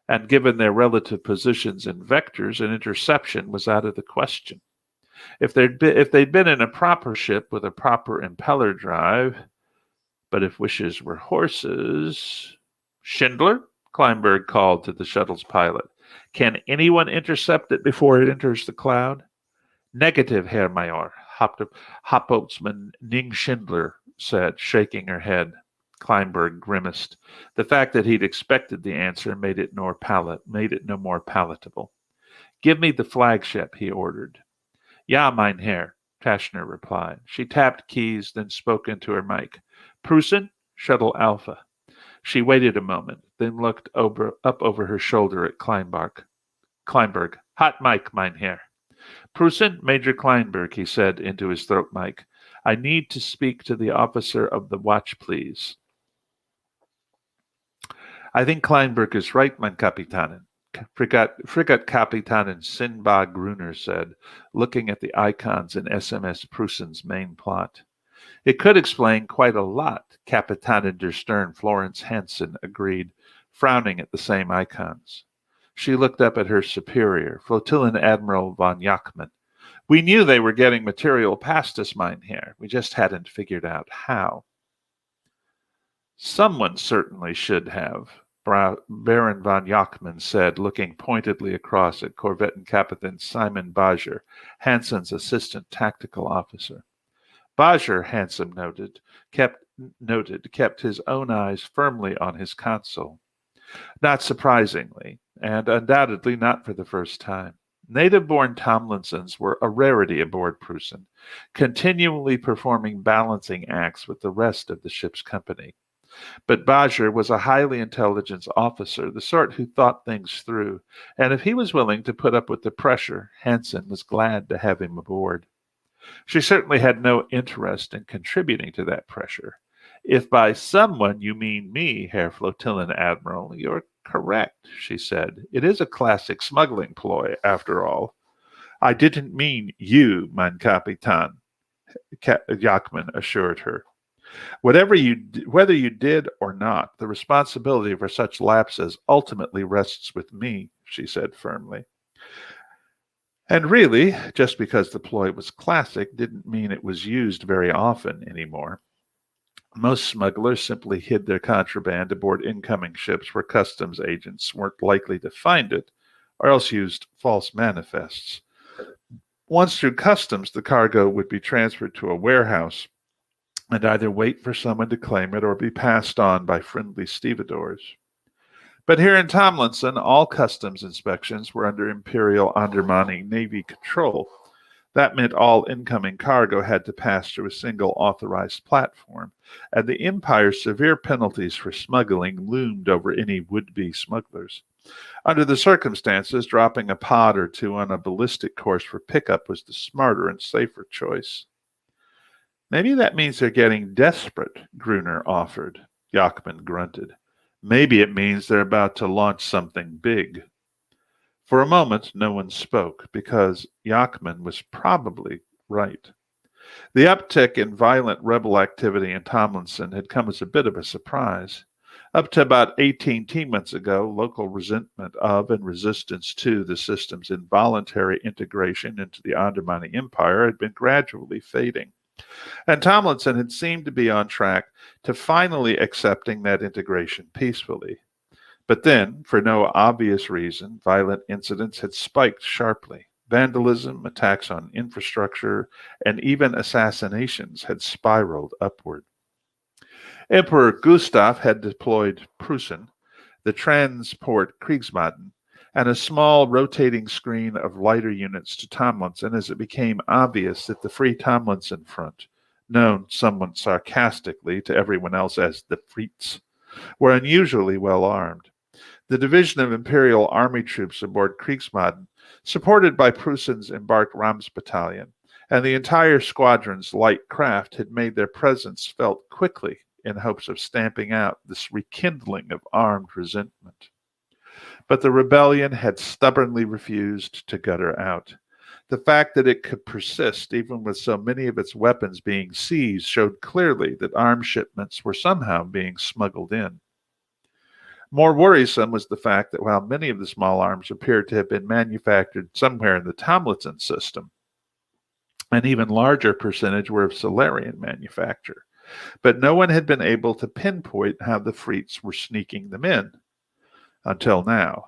And given their relative positions and vectors, an interception was out of the question. If they'd been in a proper ship with a proper impeller drive, but if wishes were horses... "Schindler?" Kleinberg called to the shuttle's pilot. "Can anyone intercept it before it enters the cloud?" "Negative, Herr Major," Hauptboatsman Ning Schindler said, shaking her head. Kleinberg grimaced. The fact that he'd expected the answer made it no more palatable. "Give me the flagship," he ordered. "Ja, Mynheer," Treshner replied. She tapped keys, then spoke into her mic. "Prusen, Shuttle Alpha." She waited a moment, then looked up over her shoulder at Kleinberg. "Hot mic, Mynheer." "Prusen, Major Kleinberg," he said into his throat mic. "I need to speak to the officer of the watch, please." "I think Kleinberg is right, mein Kapitanen," Frigate-Kapitanen Sinbad Gruner said, looking at the icons in SMS Prusen's main plot. "It could explain quite a lot," Kapitanen der Stern Florence Hansen agreed, frowning at the same icons. She looked up at her superior, Flotillen Admiral von Jachmann. "We knew they were getting material past us, Mynheer. We just hadn't figured out how." "Someone certainly should have," Baron von Jachmann said, looking pointedly across at Korvettenkapitän Simon Bajer, Hansen's assistant tactical officer. Bajer, Hansen noted, kept his own eyes firmly on his console. Not surprisingly, and undoubtedly not for the first time, native-born Tomlinsons were a rarity aboard Prusen, continually performing balancing acts with the rest of the ship's company. But Bajer was a highly intelligent officer, the sort who thought things through, and if he was willing to put up with the pressure, Hansen was glad to have him aboard. She certainly had no interest in contributing to that pressure. "If by someone you mean me, Herr Flotillen Admiral, you're correct," she said. "It is a classic smuggling ploy, after all." "I didn't mean you, mein Kapitän," Jachmann assured her. Whether you did or not, the responsibility for such lapses ultimately rests with me," she said firmly. And really, just because the ploy was classic didn't mean it was used very often anymore. Most smugglers simply hid their contraband aboard incoming ships where customs agents weren't likely to find it, or else used false manifests. Once through customs, the cargo would be transferred to a warehouse and either wait for someone to claim it or be passed on by friendly stevedores. But here in Tomlinson, all customs inspections were under Imperial Undermining Navy control. That meant all incoming cargo had to pass through a single authorized platform, and the Empire's severe penalties for smuggling loomed over any would-be smugglers. Under the circumstances, dropping a pod or two on a ballistic course for pickup was the smarter and safer choice. Maybe that means they're getting desperate, Gruner offered. Yachman grunted. Maybe it means they're about to launch something big. For a moment, no one spoke, because Yachman was probably right. The uptick in violent rebel activity in Tomlinson had come as a bit of a surprise. Up to about 18 months ago, local resentment of and resistance to the system's involuntary integration into the undermining empire had been gradually fading. And Tomlinson had seemed to be on track to finally accepting that integration peacefully. But then, for no obvious reason, violent incidents had spiked sharply. Vandalism, attacks on infrastructure, and even assassinations had spiraled upward. Emperor Gustav had deployed Prussen, the transport Kriegsmarine, and a small rotating screen of lighter units to Tomlinson as it became obvious that the Free Tomlinson Front, known somewhat sarcastically to everyone else as the Frites, were unusually well armed. The division of Imperial Army troops aboard Kriegsmarine, supported by Prussen's embarked Rams battalion, and the entire squadron's light craft had made their presence felt quickly in hopes of stamping out this rekindling of armed resentment. But the rebellion had stubbornly refused to gutter out. The fact that it could persist, even with so many of its weapons being seized, showed clearly that arms shipments were somehow being smuggled in. More worrisome was the fact that while many of the small arms appeared to have been manufactured somewhere in the Tomlinson system, an even larger percentage were of Solarian manufacture. But no one had been able to pinpoint how the Frites were sneaking them in until now.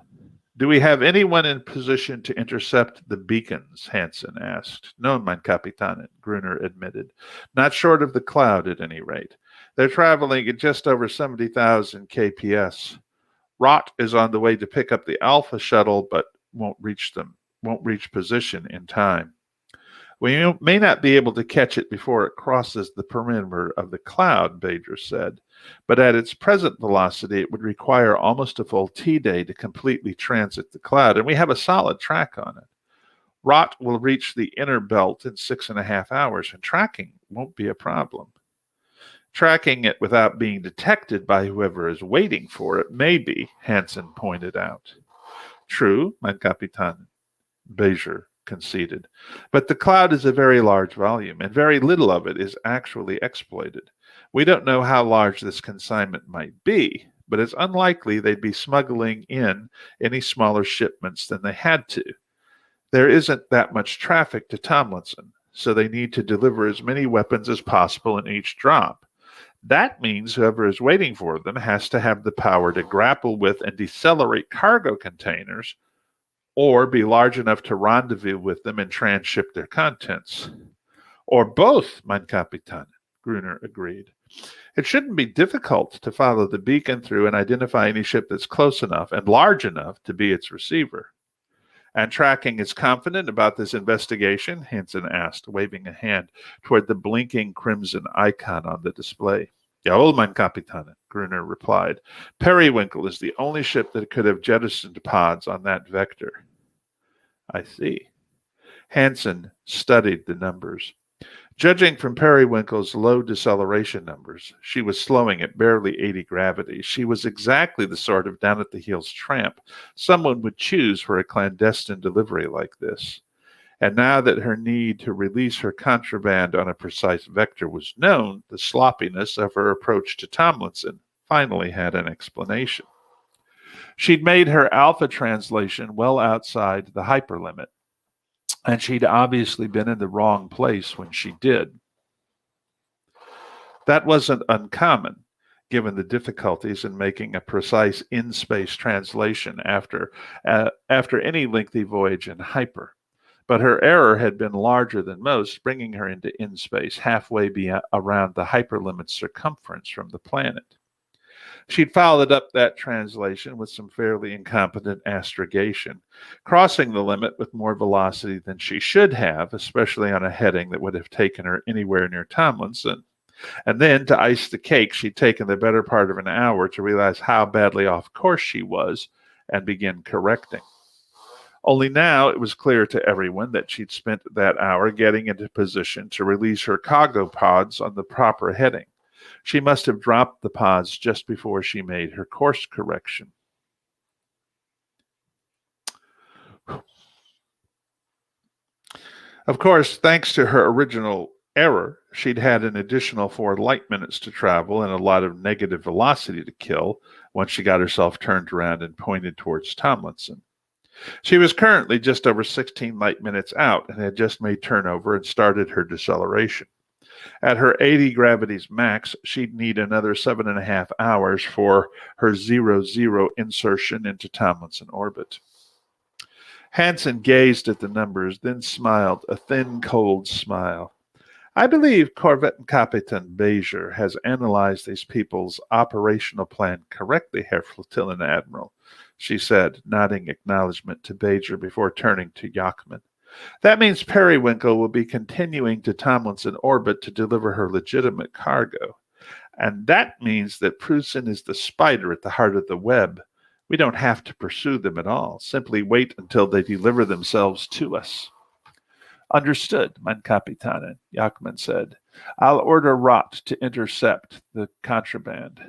Do we have anyone in position to intercept the beacons? Hansen asked. No, mein Kapitanen, Gruner admitted. Not short of the Cloud, at any rate. They're traveling at just over 70,000 kps. Rott is on the way to pick up the Alpha shuttle, but won't reach position in time. We may not be able to catch it before it crosses the perimeter of the Cloud, Bader said, but at its present velocity, it would require almost a full T-day to completely transit the Cloud, and we have a solid track on it. Rott will reach the inner belt in 6.5 hours, and tracking won't be a problem. Tracking it without being detected by whoever is waiting for it may be, Hansen pointed out. True, mein Kapitän, Bezier conceded. But the Cloud is a very large volume, and very little of it is actually exploited. We don't know how large this consignment might be, but it's unlikely they'd be smuggling in any smaller shipments than they had to. There isn't that much traffic to Tomlinson, so they need to deliver as many weapons as possible in each drop. That means whoever is waiting for them has to have the power to grapple with and decelerate cargo containers, or be large enough to rendezvous with them and transship their contents. Or both, mein Kapitän, Gruner agreed. It shouldn't be difficult to follow the beacon through and identify any ship that's close enough and large enough to be its receiver. And tracking is confident about this investigation? Hansen asked, waving a hand toward the blinking crimson icon on the display. Jawohl, mein Kapitän, Gruner replied. Periwinkle is the only ship that could have jettisoned pods on that vector. I see. Hansen studied the numbers. Judging from Periwinkle's low deceleration numbers, she was slowing at barely 80 gravity. She was exactly the sort of down-at-the-heels tramp someone would choose for a clandestine delivery like this. And now that her need to release her contraband on a precise vector was known, the sloppiness of her approach to Tomlinson finally had an explanation. She'd made her alpha translation well outside the hyperlimit, and she'd obviously been in the wrong place when she did. That wasn't uncommon, given the difficulties in making a precise in-space translation after any lengthy voyage in hyper. But her error had been larger than most, bringing her into in-space, halfway around the hyperlimit's circumference from the planet. She'd followed up that translation with some fairly incompetent astrogation, crossing the limit with more velocity than she should have, especially on a heading that would have taken her anywhere near Tomlinson. And then, to ice the cake, she'd taken the better part of an hour to realize how badly off course she was and begin correcting. Only now it was clear to everyone that she'd spent that hour getting into position to release her cargo pods on the proper heading. She must have dropped the pods just before she made her course correction. Of course, thanks to her original error, she'd had an additional 4 light minutes to travel and a lot of negative velocity to kill once she got herself turned around and pointed towards Tomlinson. She was currently just over 16 light minutes out and had just made turnover and started her deceleration. At her 80 gravities max, she'd need another 7.5 hours for her 0-0 insertion into Tomlinson orbit. Hansen gazed at the numbers, then smiled, a thin, cold smile. I believe Korvettenkapitan Bejer has analyzed these people's operational plan correctly, Herr Flotillenadmiral, she said, nodding acknowledgement to Bejer before turning to Yachman. That means Periwinkle will be continuing to Tomlinson orbit to deliver her legitimate cargo. And that means that Prusen is the spider at the heart of the web. We don't have to pursue them at all. Simply wait until they deliver themselves to us. Understood, mein Kapitanen, Yachman said. I'll order Rott to intercept the contraband.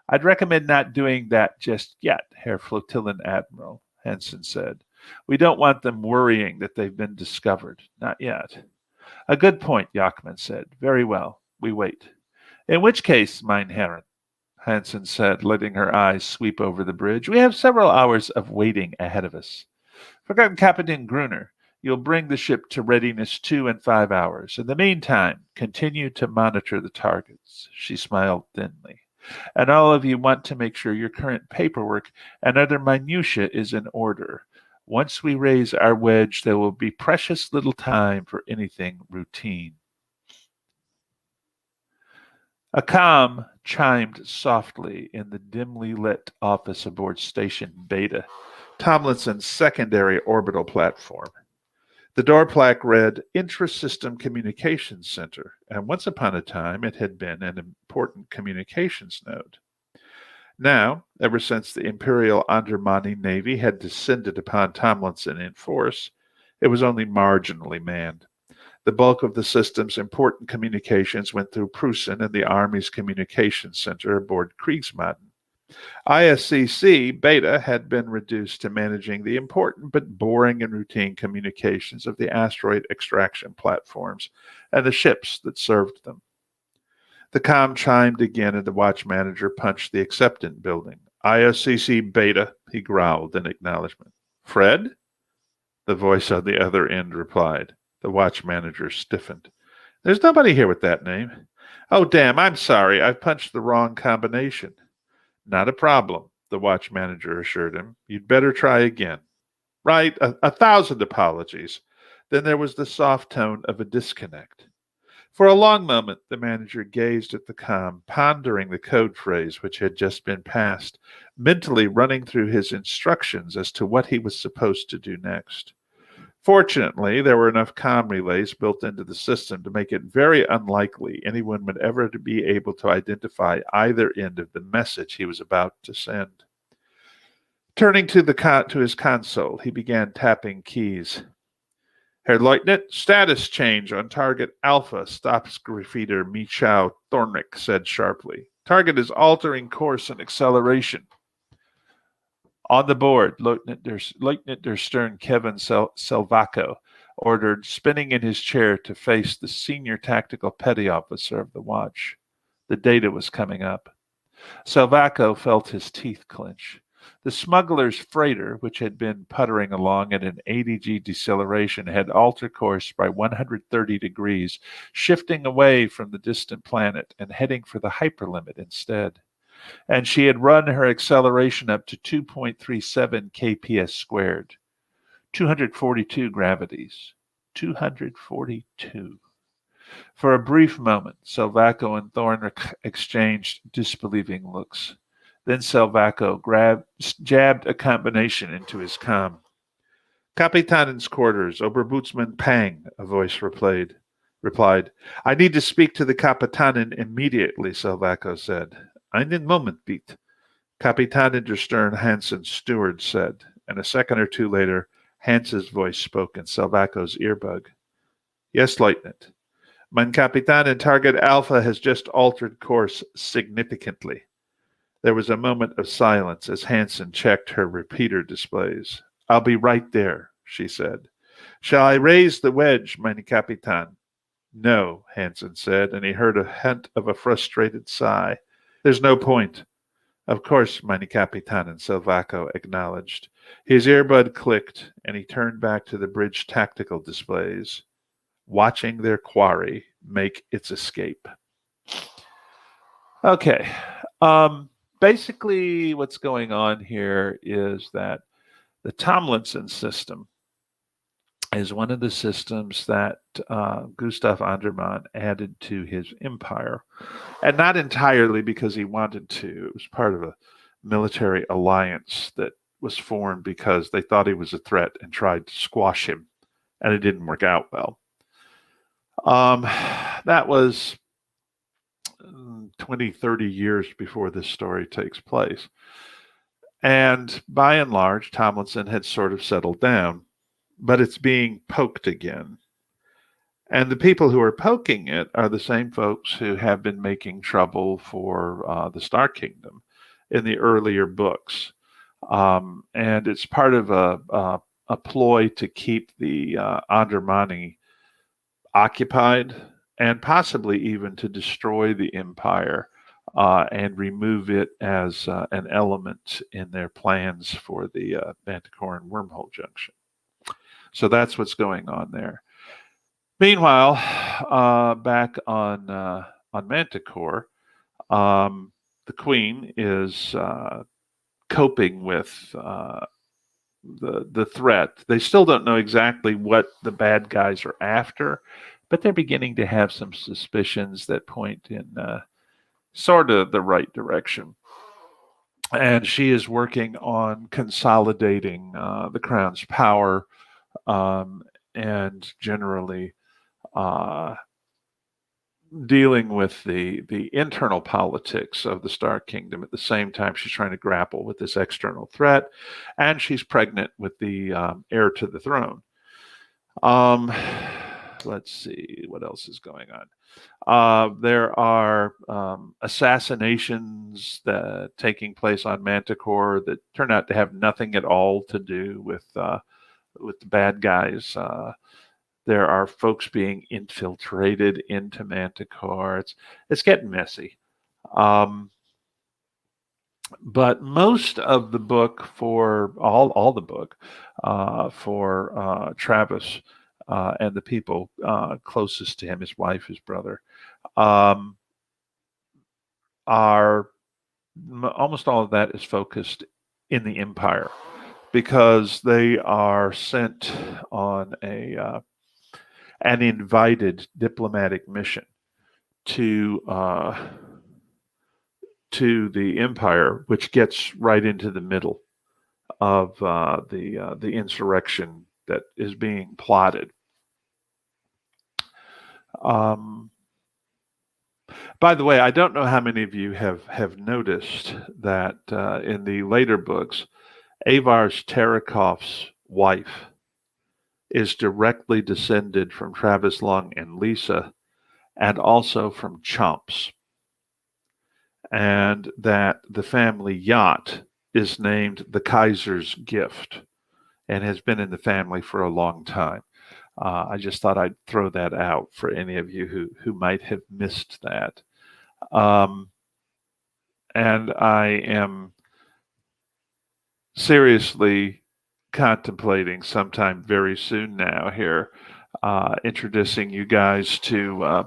I'd recommend not doing that just yet, Herr Flotillenadmiral, Hansen said. We don't want them worrying that they've been discovered. Not yet. A good point, Yachman said. Very well. We wait. In which case, mein Herren, Hansen said, letting her eyes sweep over the bridge, we have several hours of waiting ahead of us. Forgotten Captain Gruner, you'll bring the ship to readiness 2 and 5 hours. In the meantime, continue to monitor the targets. She smiled thinly. And all of you want to make sure your current paperwork and other minutiae is in order. Once we raise our wedge, there will be precious little time for anything routine. A comm chimed softly in the dimly lit office aboard Station Beta, Tomlinson's secondary orbital platform. The door plaque read Intra-System Communications Center, and once upon a time it had been an important communications node. Now, ever since the Imperial Undermining Navy had descended upon Tomlinson in force, it was only marginally manned. The bulk of the system's important communications went through Prusen and the Army's communications center aboard Kriegsmarine. ISCC Beta had been reduced to managing the important but boring and routine communications of the asteroid extraction platforms and the ships that served them. The comm chimed again and the watch manager punched the acceptant building. ISCC Beta, he growled in acknowledgement. Fred? The voice on the other end replied. The watch manager stiffened. There's nobody here with that name. Oh, damn, I'm sorry. I've punched the wrong combination. Not a problem, the watch manager assured him. You'd better try again. Right, 1,000 apologies. Then there was the soft tone of a disconnect. For a long moment, the manager gazed at the comm, pondering the code phrase which had just been passed, mentally running through his instructions as to what he was supposed to do next. Fortunately, there were enough comm relays built into the system to make it very unlikely anyone would ever be able to identify either end of the message he was about to send. Turning to his console, he began tapping keys. Herr Leutnant, status change on target Alpha, Stabsgraffitter Michał Thornick said sharply. Target is altering course and acceleration. On the board, Lieutenant der Stern Kevin Selvaco ordered, spinning in his chair to face the senior tactical petty officer of the watch. The data was coming up. Selvaco felt his teeth clench. The smuggler's freighter, which had been puttering along at an 80G deceleration, had altered course by 130 degrees, shifting away from the distant planet and heading for the hyperlimit instead. And she had run her acceleration up to 2.37 kps squared, 242 gravities. 242. For a brief moment, Selvaco and Thornick exchanged disbelieving looks. Then Salvaco jabbed a combination into his comm. Kapitanen's quarters, Oberbootsman Pang, a voice replied. I need to speak to the Kapitanen immediately, Salvaco said. Einen Moment, bitte. Kapitanen der Stern Hansen's steward said, and a second or two later, Hans's voice spoke in Salvaco's earbud. Yes, Lieutenant. Mein Kapitanen target Alpha has just altered course significantly. There was a moment of silence as Hansen checked her repeater displays. I'll be right there, she said. Shall I raise the wedge, mein Kapitan? No, Hansen said, and he heard a hint of a frustrated sigh. There's no point. Of course, mein Kapitan, Salvaco acknowledged. His earbud clicked, and he turned back to the bridge tactical displays, watching their quarry make its escape. Okay. Basically, what's going on here is that the Tomlinson system is one of the systems that Gustav Andermann added to his empire. And not entirely because he wanted to. It was part of a military alliance that was formed because they thought he was a threat and tried to squash him. And it didn't work out well. That was 20, 30 years before this story takes place. And by and large, Tomlinson had sort of settled down, but it's being poked again. And the people who are poking it are the same folks who have been making trouble for the Star Kingdom in the earlier books. And it's part of a ploy to keep the Andermanni occupied and possibly even to destroy the Empire and remove it as an element in their plans for the Manticoran wormhole junction. So that's what's going on there. Meanwhile, back on Manticore, the Queen is coping with the threat. They still don't know exactly what the bad guys are after, but they're beginning to have some suspicions that point in sort of the right direction. And she is working on consolidating the crown's power and generally dealing with the internal politics of the Star Kingdom. At the same time, she's trying to grapple with this external threat, and she's pregnant with the heir to the throne. Let's see what else is going on. There are assassinations taking place on Manticore that turn out to have nothing at all to do with the bad guys. There are folks being infiltrated into Manticore. It's getting messy. But most of the book for all the book for Travis and the people closest to him, his wife, his brother, are almost all of that is focused in the Empire because they are sent on an invited diplomatic mission to the Empire, which gets right into the middle of the insurrection that is being plotted. By the way, I don't know how many of you have noticed that in the later books, Avars Tarakov's wife is directly descended from Travis Lung and Lisa, and also from Chomps. And that the family yacht is named the Kaiser's Gift and has been in the family for a long time. I just thought I'd throw that out for any of you who might have missed that. And I am seriously contemplating sometime very soon now here introducing you guys to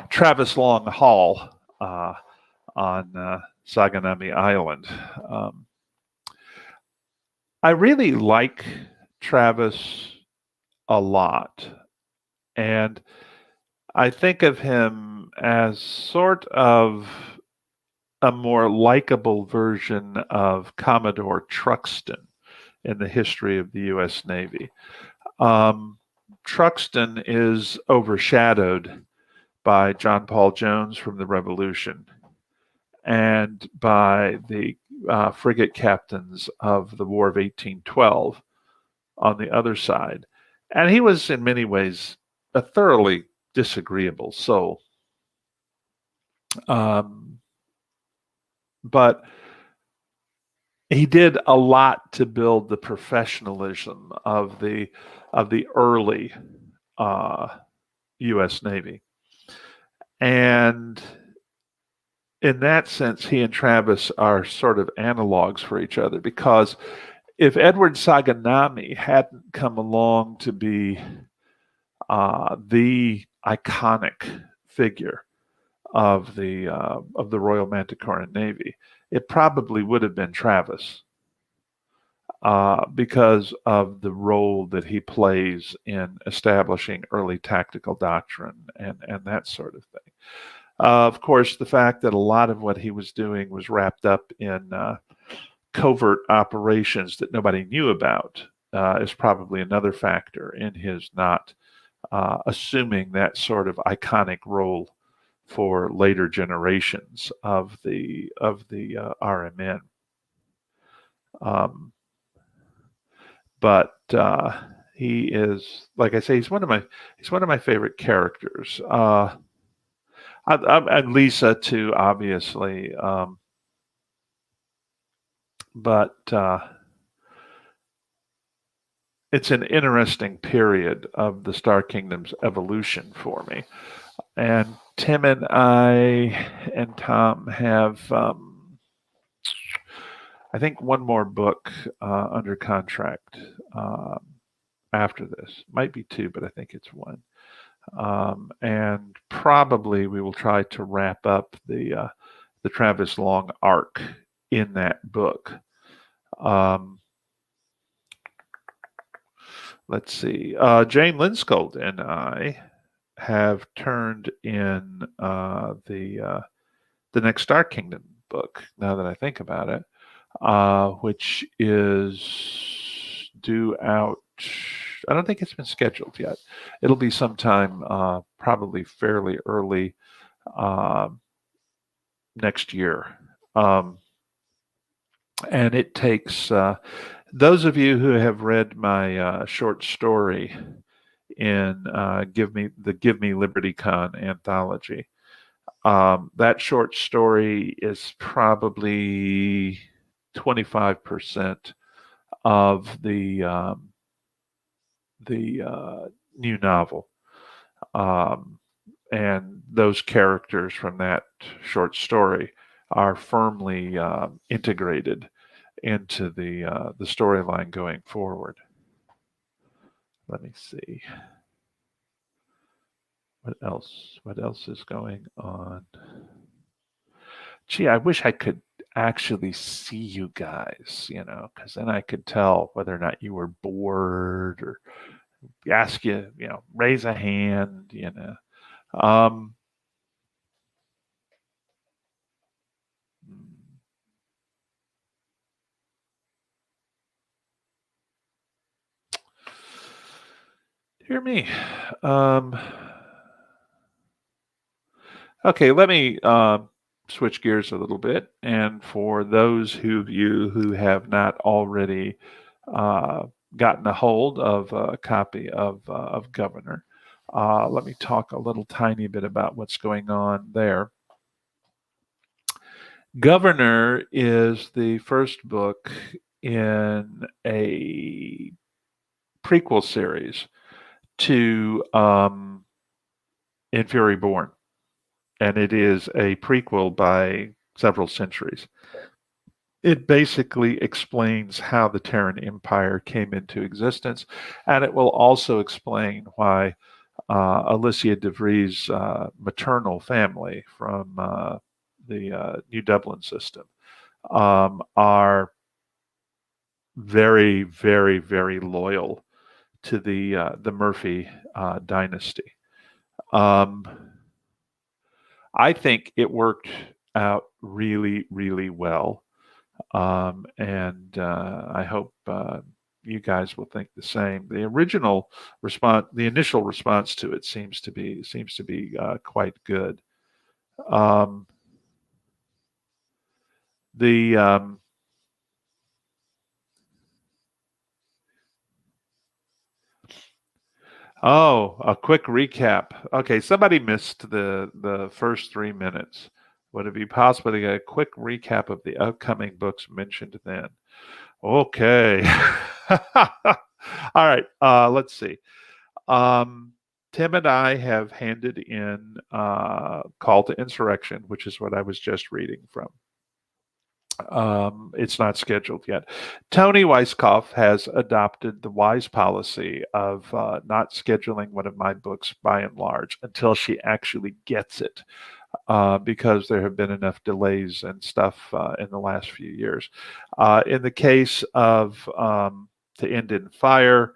Travis Long Hall on Saganami Island. I really like Travis a lot, and I think of him as sort of a more likable version of Commodore Truxtun in the history of the U.S. Navy. Truxtun is overshadowed by John Paul Jones from the Revolution and by the frigate captains of the War of 1812 on the other side. And he was, in many ways, a thoroughly disagreeable soul. But he did a lot to build the professionalism of the early U.S. Navy. And in that sense, he and Travis are sort of analogs for each other, because if Edward Saganami hadn't come along to be the iconic figure of the Royal Manticoran Navy, it probably would have been Travis, because of the role that he plays in establishing early tactical doctrine and that sort of thing. Of course, the fact that a lot of what he was doing was wrapped up in covert operations that nobody knew about is probably another factor in his not assuming that sort of iconic role for later generations of the RMN. But he is, like I say, he's one of my favorite characters. And Lisa too, obviously, but it's an interesting period of the Star Kingdom's evolution for me. And Tim and I and Tom have, I think, one more book under contract after this. Might be two, but I think it's one. And probably we will try to wrap up the Travis Long arc in that book. Let's see. Jane Linskold and I have turned in the next Star Kingdom book, now that I think about it, which is due out. I don't think it's been scheduled yet. It'll be sometime probably fairly early next year. And it takes those of you who have read my short story in Give Me Liberty Con anthology. That short story is probably 25% of the new novel. And those characters from that short story are firmly integrated into the storyline going forward. Let me see. What else is going on? Gee, I wish I could actually see you guys, because then I could tell whether or not you were bored, or ask you, raise a hand, Hear me. Okay, let me switch gears a little bit. And for those of you who have not already gotten a hold of a copy of Governor, let me talk a little tiny bit about what's going on there. Governor is the first book in a prequel series to In Fury Born, and it is a prequel by several centuries. It basically explains how the Terran Empire came into existence, and it will also explain why Alicia DeVries' maternal family from the New Dublin system are very, very, very loyal to the Murphy dynasty. I think it worked out really, really well. And I hope you guys will think the same. The initial response to it seems to be quite good. Um, the Oh, a quick recap. Okay, somebody missed the first 3 minutes. Would it be possible to get a quick recap of the upcoming books mentioned then? Okay. All right. Let's see. Um, Tim and I have handed in Call to Insurrection, which is what I was just reading from. It's not scheduled yet. Tony Weisskopf has adopted the wise policy of not scheduling one of my books by and large until she actually gets it, because there have been enough delays and stuff in the last few years. In the case of To End in Fire,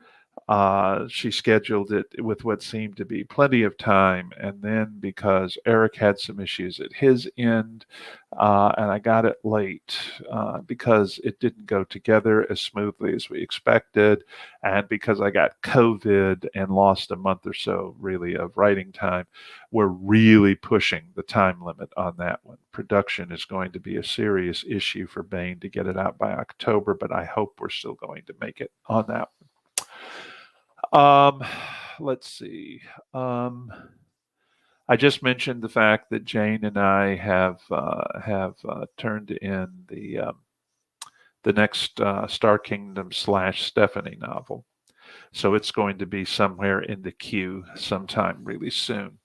she scheduled it with what seemed to be plenty of time. And then because Eric had some issues at his end, and I got it late because it didn't go together as smoothly as we expected, and because I got COVID and lost a month or so really of writing time, we're really pushing the time limit on that one. Production is going to be a serious issue for Bain to get it out by October, but I hope we're still going to make it on that one. Let's see. I just mentioned the fact that Jane and I have turned in the next Star Kingdom / Stephanie novel, so it's going to be somewhere in the queue sometime really soon.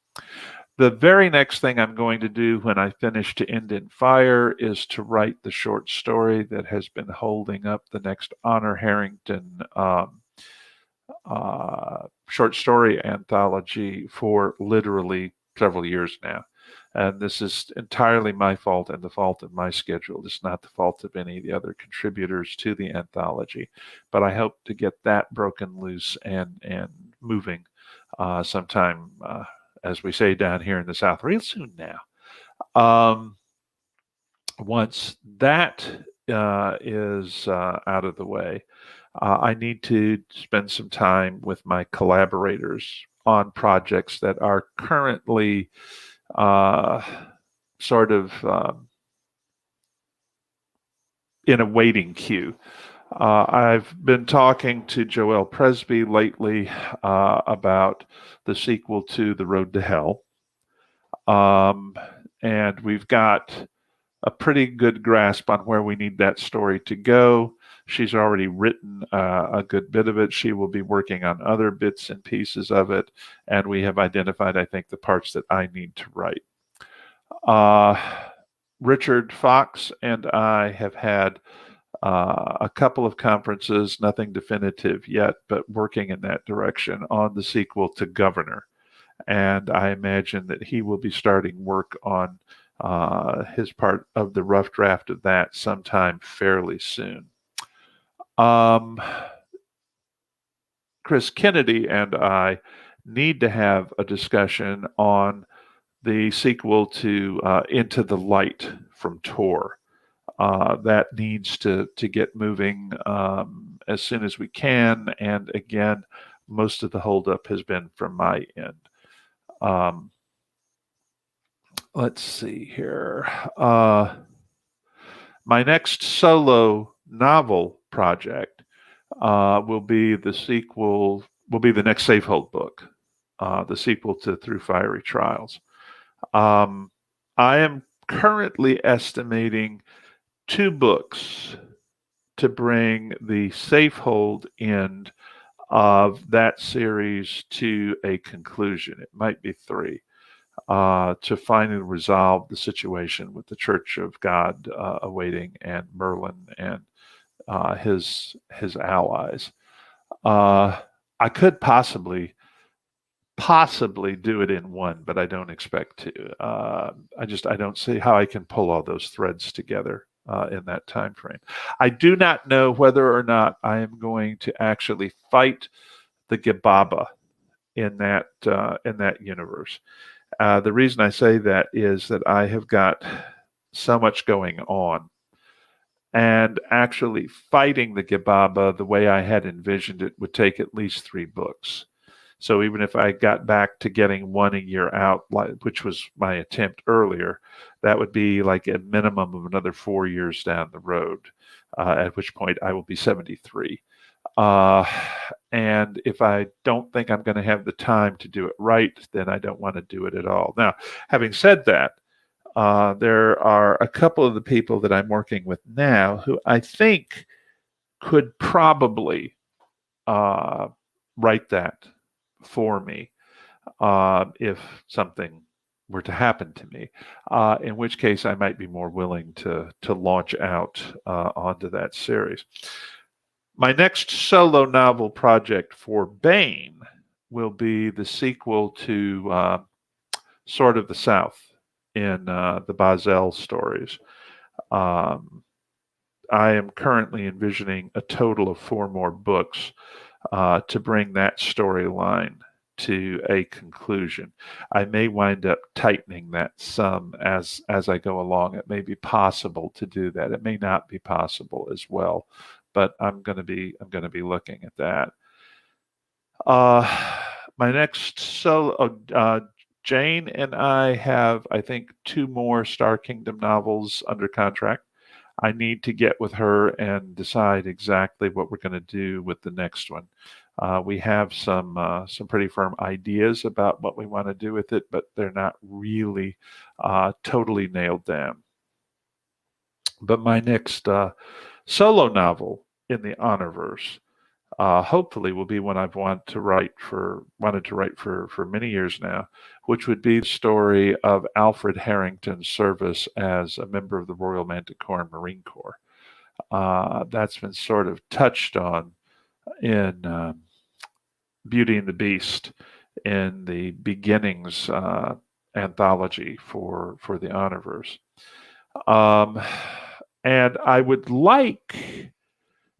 The very next thing I'm going to do when I finish To End in Fire is to write the short story that has been holding up the next Honor Harrington short story anthology for literally several years now. And this is entirely my fault and the fault of my schedule. It's not the fault of any of the other contributors to the anthology. But I hope to get that broken loose and moving sometime, as we say down here in the South, real soon now. Once that is out of the way, I need to spend some time with my collaborators on projects that are currently sort of in a waiting queue. I've been talking to Joelle Presby lately about the sequel to The Road to Hell. And we've got a pretty good grasp on where we need that story to go. She's already written a good bit of it. She will be working on other bits and pieces of it. And we have identified, I think, the parts that I need to write. Richard Fox and I have had a couple of conferences, nothing definitive yet, but working in that direction on the sequel to Governor. And I imagine that he will be starting work on his part of the rough draft of that sometime fairly soon. Chris Kennedy and I need to have a discussion on the sequel to Into the Light from Tor. That needs to get moving as soon as we can. And again, most of the holdup has been from my end. Let's see here. My next solo novel project will be the next Safehold book, the sequel to Through Fiery Trials. I am currently estimating 2 books to bring the Safehold end of that series to a conclusion. It might be 3. To finally resolve the situation with the Church of God awaiting and Merlin and his allies. I could possibly do it in one, but I don't expect to. I don't see how I can pull all those threads together in that time frame. I do not know whether or not I am going to actually fight the Gababa in that universe. The reason I say that is that I have got so much going on. And actually fighting the Gibaba the way I had envisioned it would take at least 3 books. So even if I got back to getting one a year out, which was my attempt earlier, that would be like a minimum of another 4 years down the road, at which point I will be 73. And if I don't think I'm going to have the time to do it right, then I don't want to do it at all. Now, having said that, there are a couple of the people that I'm working with now who I think could probably write that for me if something were to happen to me, in which case I might be more willing to launch out onto that series. My next solo novel project for Baen will be the sequel to Sword of the South in the Basel stories. I am currently envisioning a total of 4 more books to bring that storyline to a conclusion. I may wind up tightening that some as I go along. It may be possible to do that. It may not be possible as well, but I'm going to be looking at that. My next solo, Jane and I have, I think, 2 more Star Kingdom novels under contract. I need to get with her and decide exactly what we're going to do with the next one. We have some pretty firm ideas about what we want to do with it, but they're not really totally nailed down. But my next solo novel in the Honorverse hopefully will be one I've wanted to write for many years now, which would be the story of Alfred Harrington's service as a member of the Royal Manticoran Marine Corps. That's been sort of touched on in Beauty and the Beast in the beginnings anthology for the Honorverse. And I would like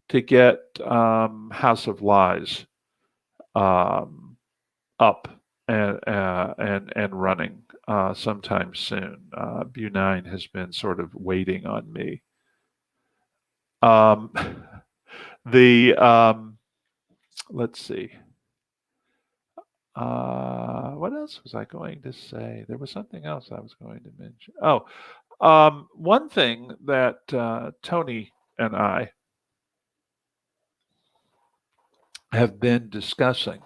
to get House of Lies up and running sometime soon. Bu9 has been sort of waiting on me. Let's see. What else was I going to say? There was something else I was going to mention. One thing that Tony and I have been discussing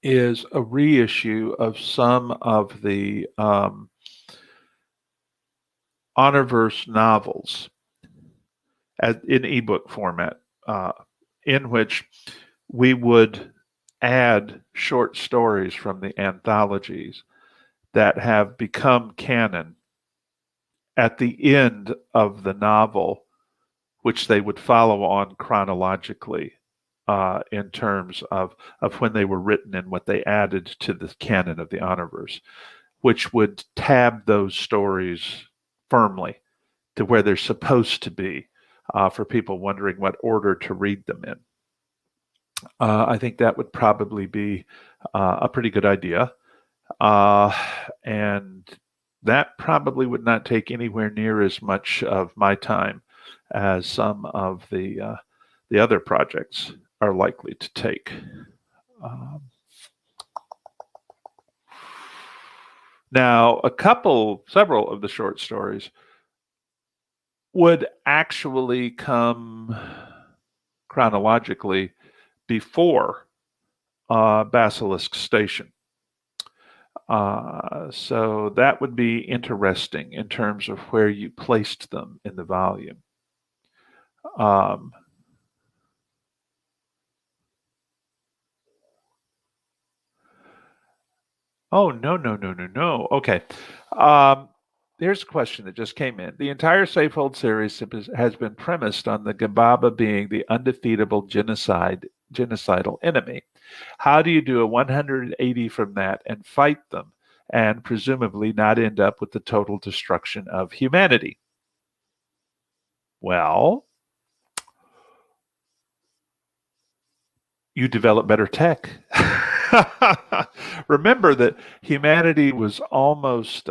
is a reissue of some of the Honorverse novels in ebook format, in which we would add short stories from the anthologies that have become canon at the end of the novel, which they would follow on chronologically in terms of when they were written and what they added to the canon of the Honorverse, which would tab those stories firmly to where they're supposed to be for people wondering what order to read them in. I think that would probably be a pretty good idea. And that probably would not take anywhere near as much of my time as some of the other projects are likely to take. Now, several of the short stories would actually come chronologically before Basilisk Station. So that would be interesting in terms of where you placed them in the volume. Oh, no. Okay. Here's a question that just came in. The entire Safehold series has been premised on the Gibaba being the undefeatable genocidal enemy. How do you do a 180 from that and fight them and presumably not end up with the total destruction of humanity? Well, you develop better tech. Remember that humanity was almost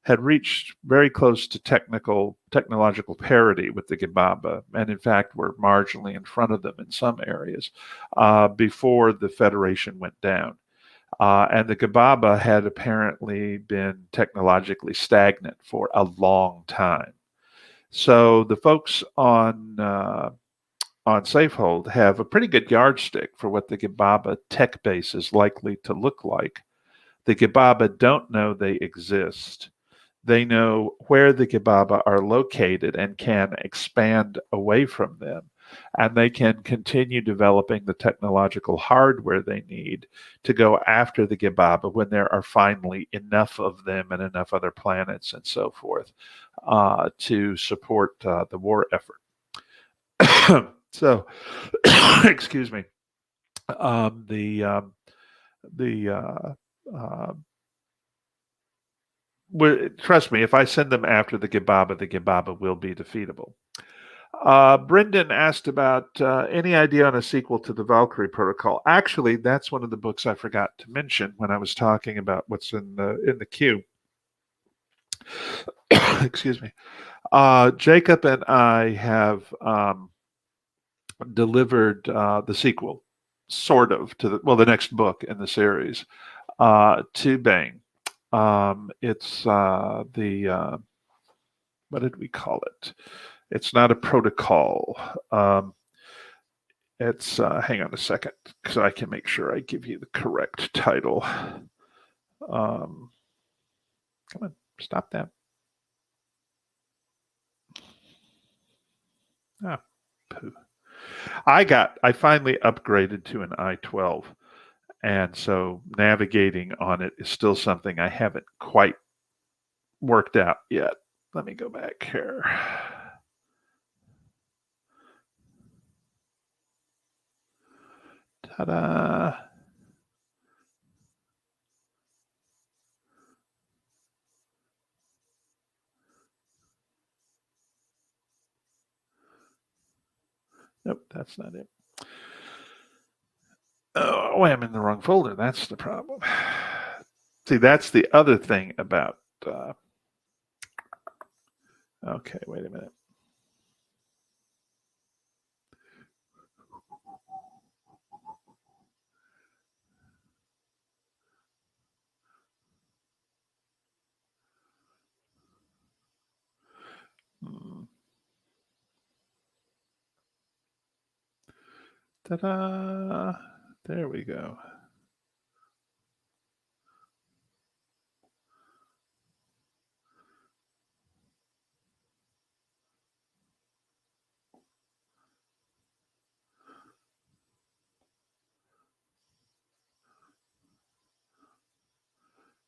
had reached very close to technological parity with the Gibaba, and in fact were marginally in front of them in some areas before the Federation went down. And the Gibaba had apparently been technologically stagnant for a long time. So the folks on Safehold have a pretty good yardstick for what the Gibaba tech base is likely to look like. The Gibaba don't know they exist. They know where the Gibaba are located and can expand away from them. And they can continue developing the technological hardware they need to go after the Gibaba when there are finally enough of them and enough other planets and so forth to support the war effort. So, excuse me. Trust me, if I send them after the Gibaba will be defeatable. Brendan asked about any idea on a sequel to the Valkyrie Protocol. Actually, that's one of the books I forgot to mention when I was talking about what's in the queue. Excuse me. Jacob and I have delivered the sequel, sort of, to the next book in the series, to Bang. It's the what did we call it? It's not a protocol. It's hang on a second, so I can make sure I give you the correct title. Come on, stop that. Ah, poo. I finally upgraded to an i12, and so navigating on it is still something I haven't quite worked out yet. Let me go back here. Ta-da! Nope, that's not it. Oh, I'm in the wrong folder. That's the problem. See, that's the other thing about. Okay, wait a minute. Ta-da! There we go.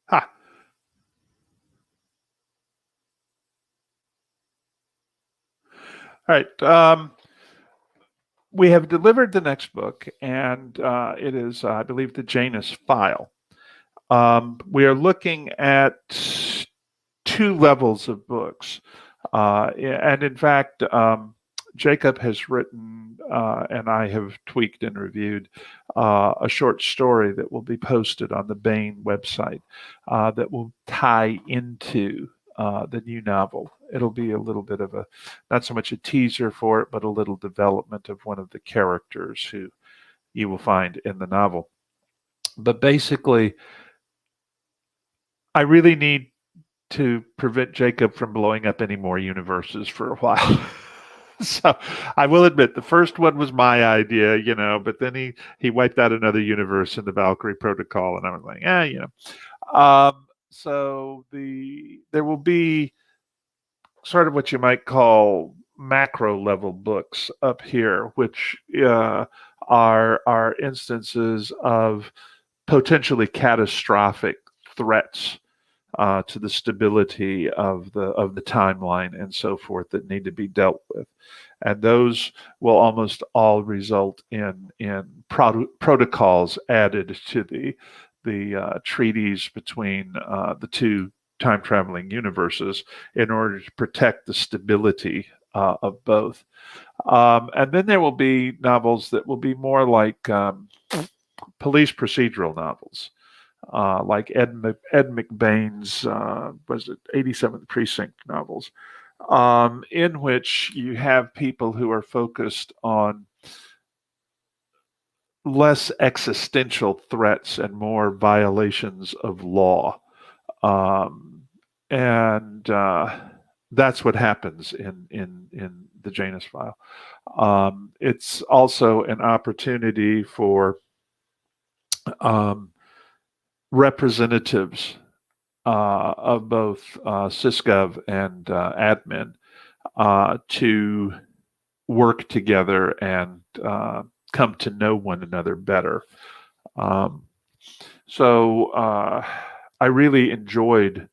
Ha! All right. We have delivered the next book, and it is, I believe, the Janus File. We are looking at two levels of books. And in fact, Jacob has written, and I have tweaked and reviewed, a short story that will be posted on the Bain website that will tie into the new novel. It'll be a little bit of a, not so much a teaser for it, but a little development of one of the characters who you will find in the novel. But basically, I really need to prevent Jacob from blowing up any more universes for a while. So I will admit the first one was my idea, but then he wiped out another universe in the Valkyrie Protocol, and I was like, so there will be sort of what you might call macro level books up here, which are instances of potentially catastrophic threats to the stability of the timeline and so forth that need to be dealt with, and those will almost all result in protocols added to the treaties between the two time traveling universes in order to protect the stability of both. And then there will be novels that will be more like police procedural novels. like Ed McBain's, was it 87th Precinct novels, in which you have people who are focused on less existential threats and more violations of law. Um, and that's what happens in the Janus File. It's also an opportunity for um, representatives of both sysgov and admin to work together and come to know one another better. So I really enjoyed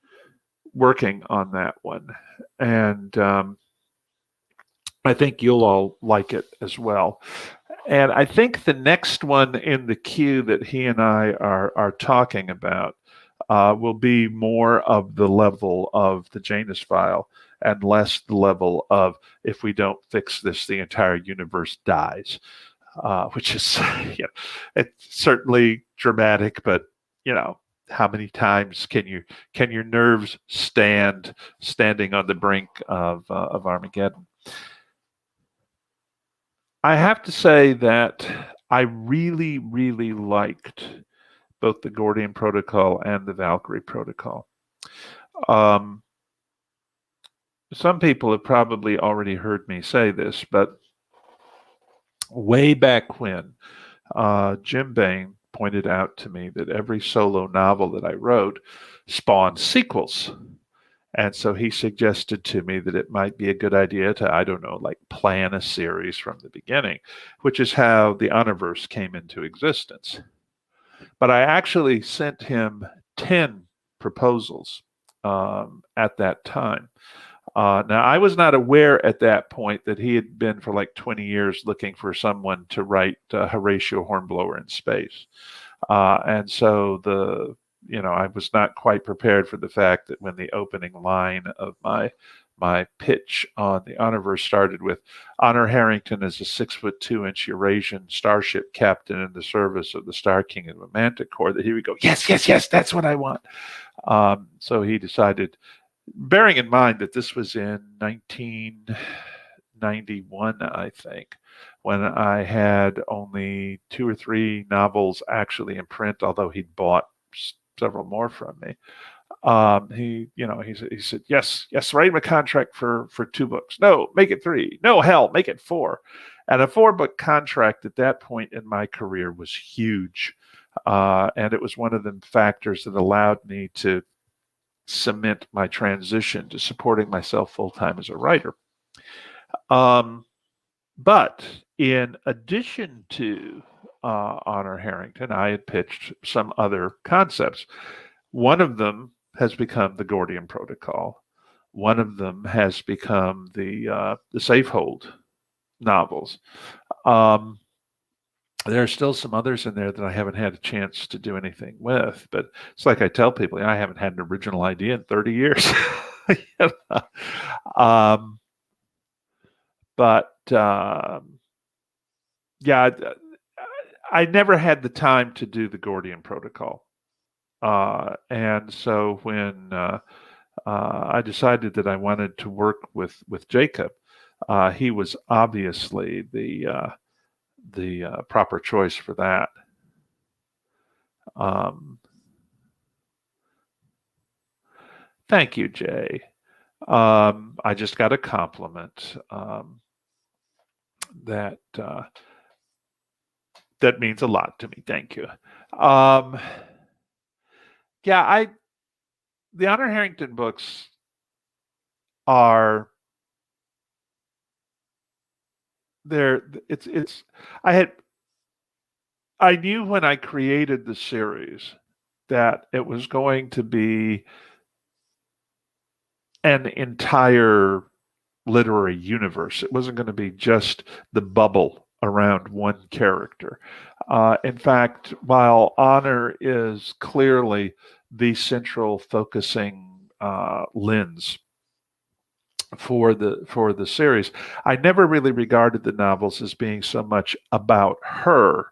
working on that one, and I think you'll all like it as well. And I think the next one in the queue that he and I are talking about will be more of the level of the Janus File and less the level of if we don't fix this, the entire universe dies, which is it's certainly dramatic, but how many times can your nerves standing on the brink of Armageddon? I have to say that I really, really liked both the Gordian Protocol and the Valkyrie Protocol. Some people have probably already heard me say this, but way back when, Jim Bain pointed out to me that every solo novel that I wrote spawned sequels. And so he suggested to me that it might be a good idea to, I don't know, like plan a series from the beginning, which is how the Universe came into existence. But I actually sent him 10 proposals at that time. Now, I was not aware at that point that he had been for like 20 years looking for someone to write Horatio Hornblower in space. And so I was not quite prepared for the fact that when the opening line of my pitch on the Universe started with Honor Harrington as a 6'2" Eurasian starship captain in the service of the Star King and the Manticore, that he would go, yes, yes, yes, that's what I want. So he decided, bearing in mind that this was in 1991, I think, when I had only 2 or 3 novels actually in print, although he'd bought several more from me. He said, yes, write him a contract for 2 books. No, make it 3. No, hell, make it 4. And a 4-book contract at that point in my career was huge. And it was one of the factors that allowed me to cement my transition to supporting myself full-time as a writer. But in addition to Honor Harrington, I had pitched some other concepts. One of them has become the Gordian Protocol. One of them has become the Safehold novels. There are still some others in there that I haven't had a chance to do anything with, but it's like I tell people, I haven't had an original idea in 30 years. Yeah, I never had the time to do the Gordian Protocol. And so when I decided that I wanted to work with Jacob, he was obviously the proper choice for that. Thank you, Jay. I just got a compliment that means a lot to me. Thank you. The Honor Harrington books are there. I knew when I created the series that it was going to be an entire literary universe. It wasn't going to be just the bubble around one character. In fact, while Honor is clearly the central focusing lens for the series, I never really regarded the novels as being so much about her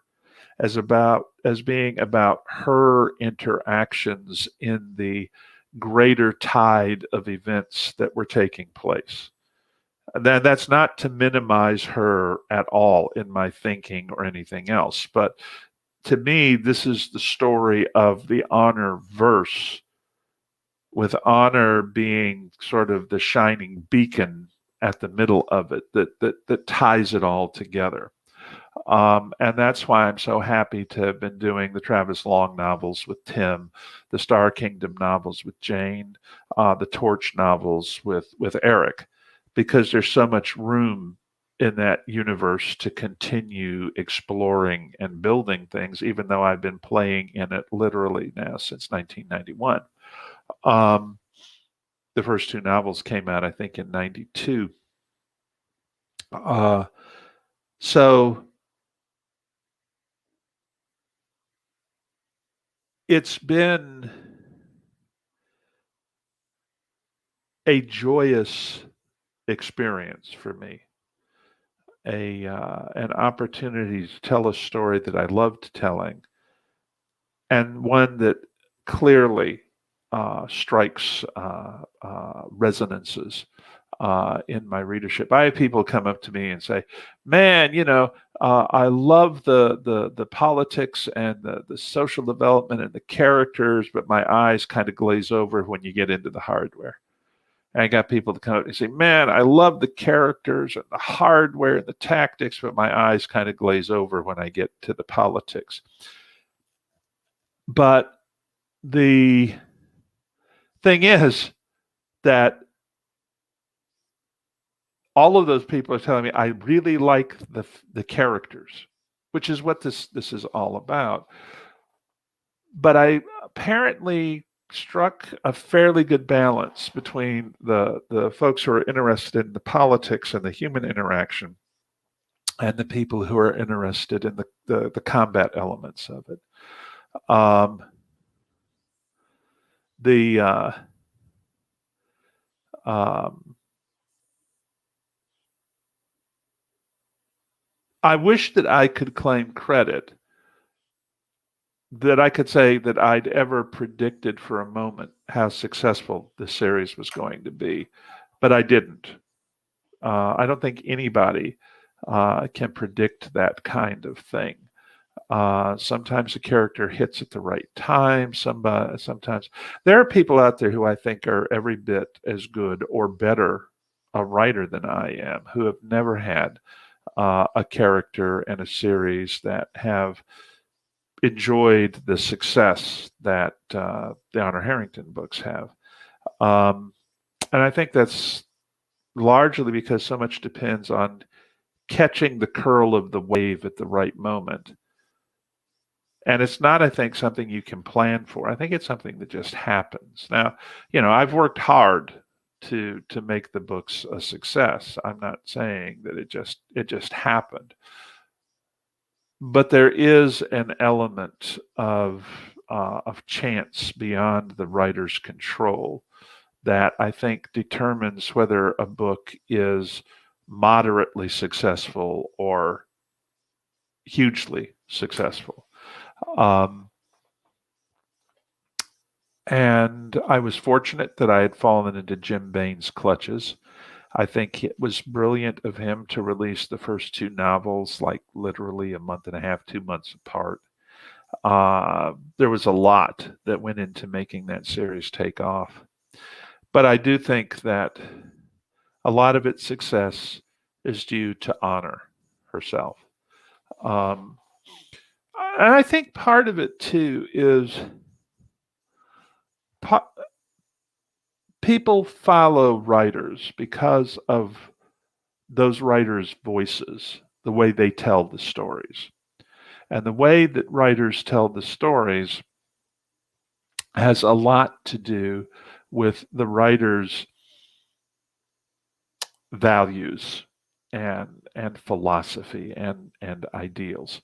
as about as being about her interactions in the greater tide of events that were taking place. That's not to minimize her at all in my thinking or anything else, but to me, this is the story of the honor verse, with honor being sort of the shining beacon at the middle of it that ties it all together. And that's why I'm so happy to have been doing the Travis Long novels with Tim, the Star Kingdom novels with Jane, the Torch novels with Eric, because there's so much room in that universe to continue exploring and building things, even though I've been playing in it literally now since 1991. The first two novels came out, I think, in 92. So it's been a joyous experience for me, an opportunity to tell a story that I loved telling, and one that clearly strikes resonances in my readership. I have people come up to me and say, "Man, I love the politics and the social development and the characters, but my eyes kind of glaze over when you get into the hardware." And I got people to come up and say, "Man, I love the characters and the hardware and the tactics, but my eyes kind of glaze over when I get to the politics." But the thing is that all of those people are telling me, "I really like the characters," which is what this is all about. But I apparently struck a fairly good balance between the folks who are interested in the politics and the human interaction, and the people who are interested in the combat elements of it. The I wish that I could claim credit, that I could say that I'd ever predicted for a moment how successful the series was going to be, but I didn't. I don't think anybody can predict that kind of thing. Sometimes a character hits at the right time. Sometimes there are people out there who I think are every bit as good or better a writer than I am, who have never had a character and a series that have enjoyed the success that the Honor Harrington books have. And I think that's largely because so much depends on catching the curl of the wave at the right moment. And it's not, I think, something you can plan for. I think it's something that just happens. Now, I've worked hard to make the books a success. I'm not saying that it just happened. But there is an element of chance beyond the writer's control that I think determines whether a book is moderately successful or hugely successful. And I was fortunate that I had fallen into Jim Bain's clutches. I think it was brilliant of him to release the first two novels like literally a month and a half, 2 months apart. There was a lot that went into making that series take off. But I do think that a lot of its success is due to Honor herself. And I think part of it too is people follow writers because of those writers' voices, the way they tell the stories. And the way that writers tell the stories has a lot to do with the writer's values and philosophy and ideals.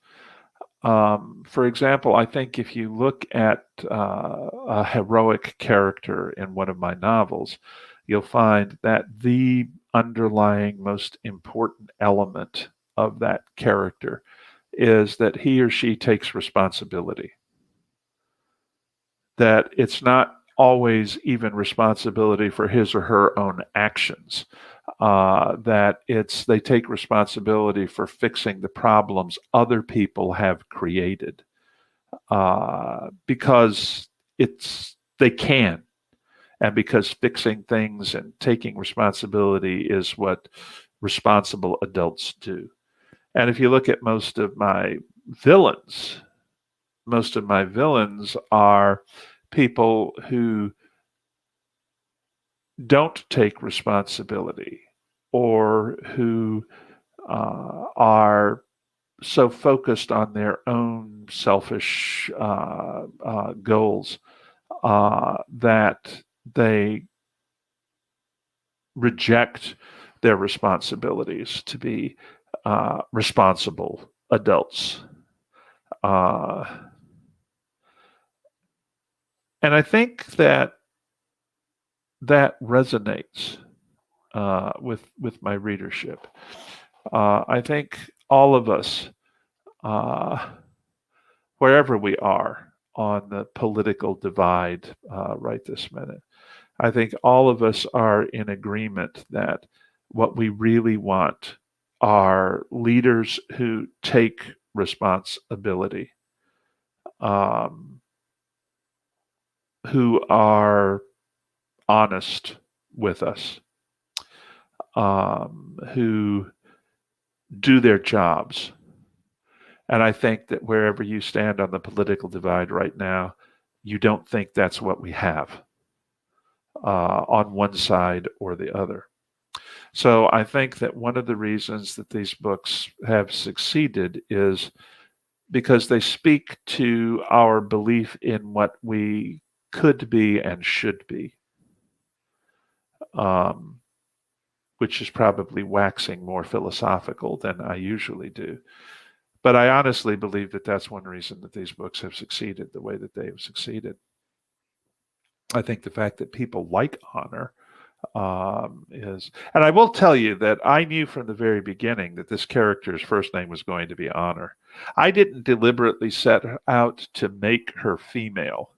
For example, I think if you look at a heroic character in one of my novels, you'll find that the underlying most important element of that character is that he or she takes responsibility, that it's not always even responsibility for his or her own actions, that they take responsibility for fixing the problems other people have created, because they can, and because fixing things and taking responsibility is what responsible adults do. And if you look at villains, most of my villains are people who don't take responsibility, or who are so focused on their own selfish goals that they reject their responsibilities to be responsible adults. And I think that resonates with my readership. I think all of us, wherever we are on the political divide right this minute, I think all of us are in agreement that what we really want are leaders who take responsibility, who are honest with us, who do their jobs. And I think that wherever you stand on the political divide right now, you don't think that's what we have on one side or the other. So I think that one of the reasons that these books have succeeded is because they speak to our belief in what we could be and should be, which is probably waxing more philosophical than I usually do. But I honestly believe that that's one reason that these books have succeeded the way that they have succeeded. I think the fact that people like honor is, and I will tell you that I knew from the very beginning that this character's first name was going to be Honor. I didn't deliberately set out to make her female.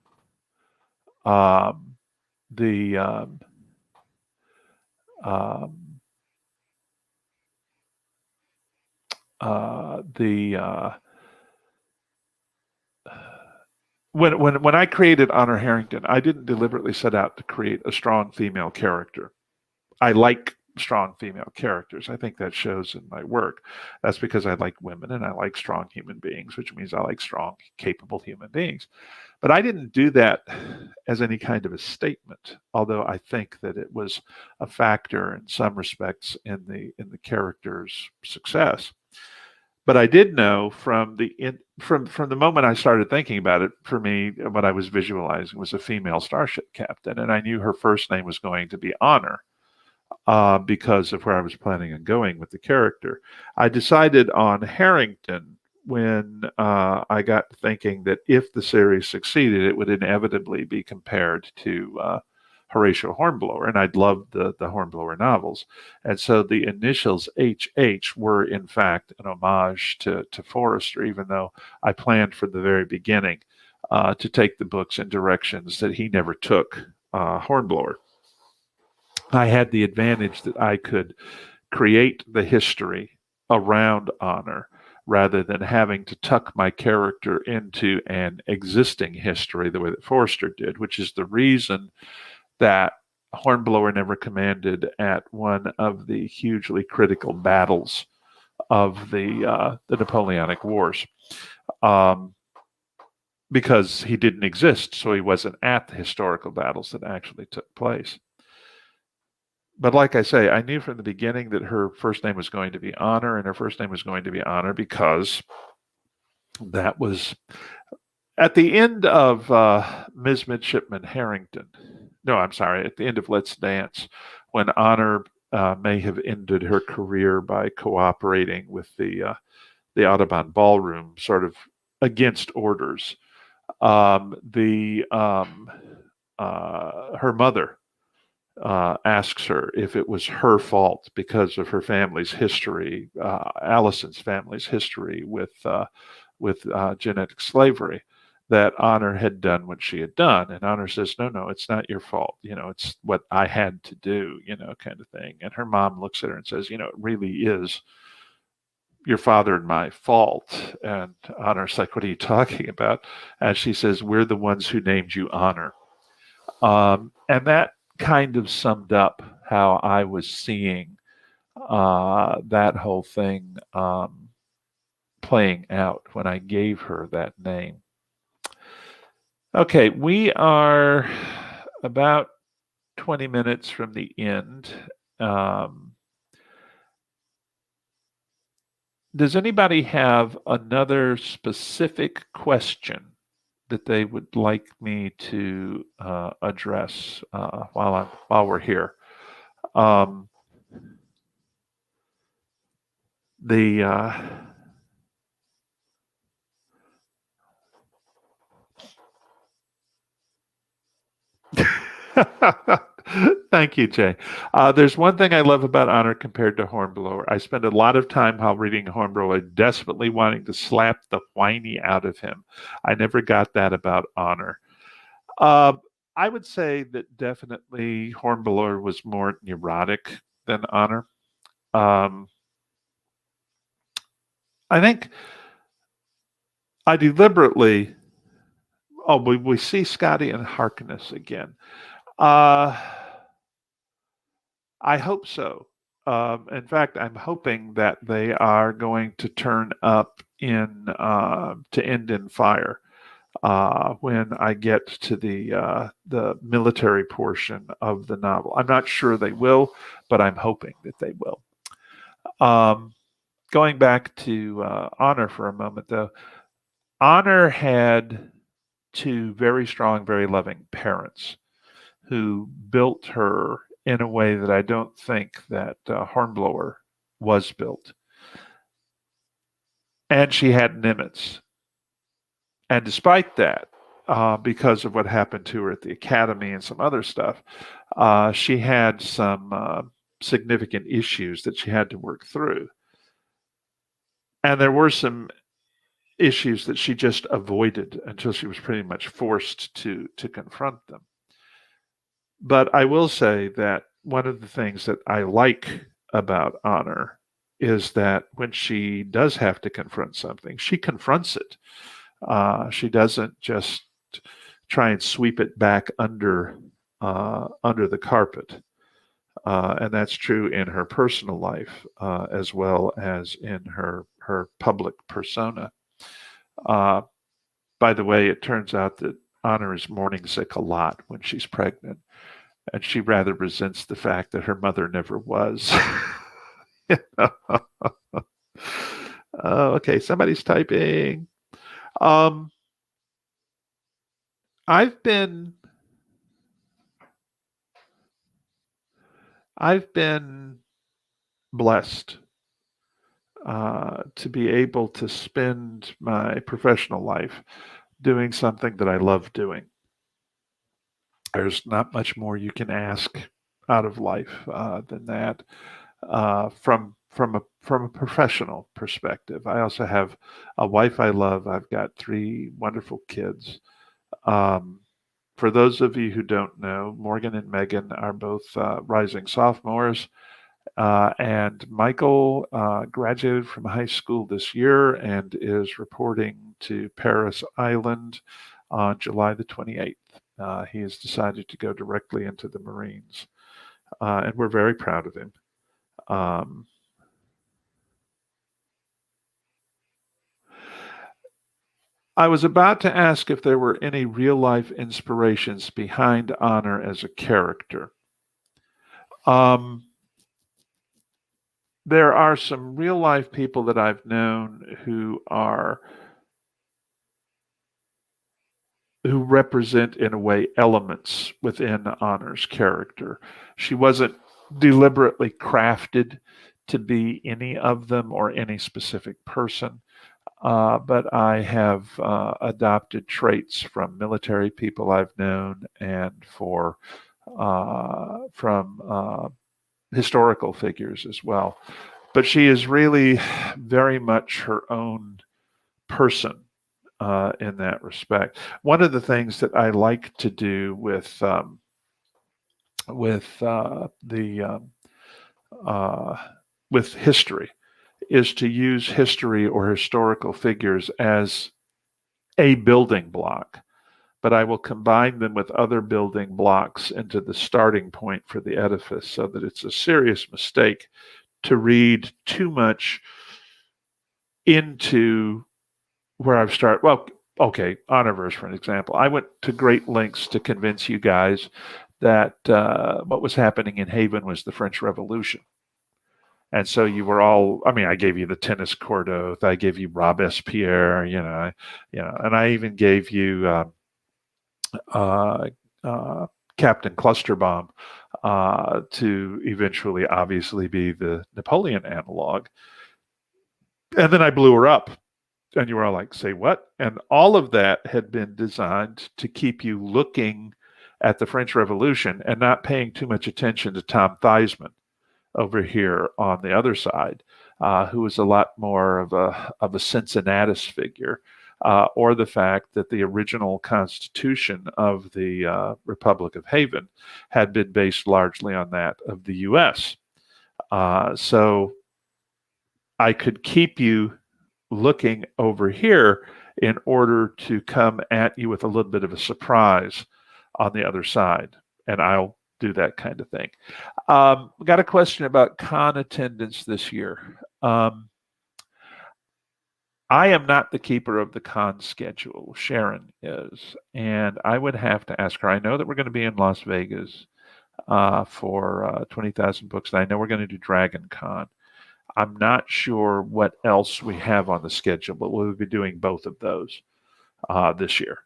Um, the um, um, the when I created Honor Harrington, I didn't deliberately set out to create a strong female character. I like strong female characters. I think that shows in my work. That's because I like women and I like strong human beings, which means I like strong, capable human beings. But I didn't do that as any kind of a statement, although I think that it was a factor in some respects in the character's success. But I did know from the moment I started thinking about it, for me, what I was visualizing was a female starship captain, and I knew her first name was going to be Honor. Because of where I was planning on going with the character. I decided on Harrington when I got thinking that if the series succeeded, it would inevitably be compared to Horatio Hornblower, and I'd loved the Hornblower novels. And so the initials HH were, in fact, an homage to Forrester, even though I planned from the very beginning to take the books in directions that he never took Hornblower. I had the advantage that I could create the history around Honor rather than having to tuck my character into an existing history the way that Forster did, which is the reason that Hornblower never commanded at one of the hugely critical battles of the Napoleonic Wars, because he didn't exist, so he wasn't at the historical battles that actually took place. But like I say, I knew from the beginning that her first name was going to be Honor, and her first name was going to be Honor because that was at the end of Ms. Midshipman Harrington. No, I'm sorry, at the end of Let's Dance, when Honor may have ended her career by cooperating with the Audubon Ballroom, sort of against orders. Her mother asks her if it was her fault because of her family's history, Allison's family's history with genetic slavery, that Honor had done what she had done. And Honor says, no, no, it's not your fault. It's what I had to do, kind of thing. And her mom looks at her and says, it really is your father and my fault. And Honor's like, what are you talking about? And she says, we're the ones who named you Honor. And that kind of summed up how I was seeing that whole thing playing out when I gave her that name. Okay, we are about 20 minutes from the end. Does anybody have another specific question that they would like me to address while we're here? Thank you, Jay. There's one thing I love about Honor compared to Hornblower. I spend a lot of time while reading Hornblower desperately wanting to slap the whiny out of him. I never got that about Honor. I would say that definitely Hornblower was more neurotic than Honor. I think I deliberately. Oh, we see Scotty and Harkness again. I hope so. In fact, I'm hoping that they are going to turn up to End in Fire when I get to the military portion of the novel. I'm not sure they will, but I'm hoping that they will. Going back to Honor for a moment, though, Honor had two very strong, very loving parents who built her in a way that I don't think that Hornblower was built. And she had Nimitz. And despite that, because of what happened to her at the academy and some other stuff, she had some significant issues that she had to work through. And there were some issues that she just avoided until she was pretty much forced to confront them. But I will say that one of the things that I like about Honor is that when she does have to confront something, she confronts it. She doesn't just try and sweep it back under the carpet. And that's true in her personal life as well as in her public persona. By the way, it turns out that Honor is morning sick a lot when she's pregnant, and she rather resents the fact that her mother never was. Oh, okay, somebody's typing. I've been blessed to be able to spend my professional life doing something that I love doing. There's not much more you can ask out of life than that from a professional perspective. I also have a wife I love. I've got 3 wonderful kids. For those of you who don't know, Morgan and Megan are both rising sophomores. And Michael graduated from high school this year and is reporting to Paris Island on July the 28th. He has decided to go directly into the Marines, and we're very proud of him. I was about to ask if there were any real-life inspirations behind Honor as a character. There are some real-life people that I've known who represent, in a way, elements within Honor's character. She wasn't deliberately crafted to be any of them or any specific person. But I have adopted traits from military people I've known and for historical figures as well. But she is really very much her own person in that respect. One of the things that I like to do the with history is to use history or historical figures as a building block, but I will combine them with other building blocks into the starting point for the edifice, so that it's a serious mistake to read too much into where I've started. Well, okay, Honorverse, for an example. I went to great lengths to convince you guys that what was happening in Haven was the French Revolution. And so you were all, I mean, I gave you the tennis court oath. I gave you Robespierre, and I even gave you uh, uh, Captain Clusterbomb to eventually, obviously, be the Napoleon analog. And then I blew her up. And you were all like, say what? And all of that had been designed to keep you looking at the French Revolution and not paying too much attention to Tom Theismann over here on the other side, who was a lot more of a Cincinnatus figure, or the fact that the original constitution of the Republic of Haven had been based largely on that of the U.S. So I could keep you looking over here in order to come at you with a little bit of a surprise on the other side. And I'll do that kind of thing. Got a question about con attendance this year. I am not the keeper of the con schedule. Sharon is. And I would have to ask her. I know that we're going to be in Las Vegas for 20,000 books. And I know we're going to do Dragon Con. I'm not sure what else we have on the schedule, but we'll be doing both of those this year.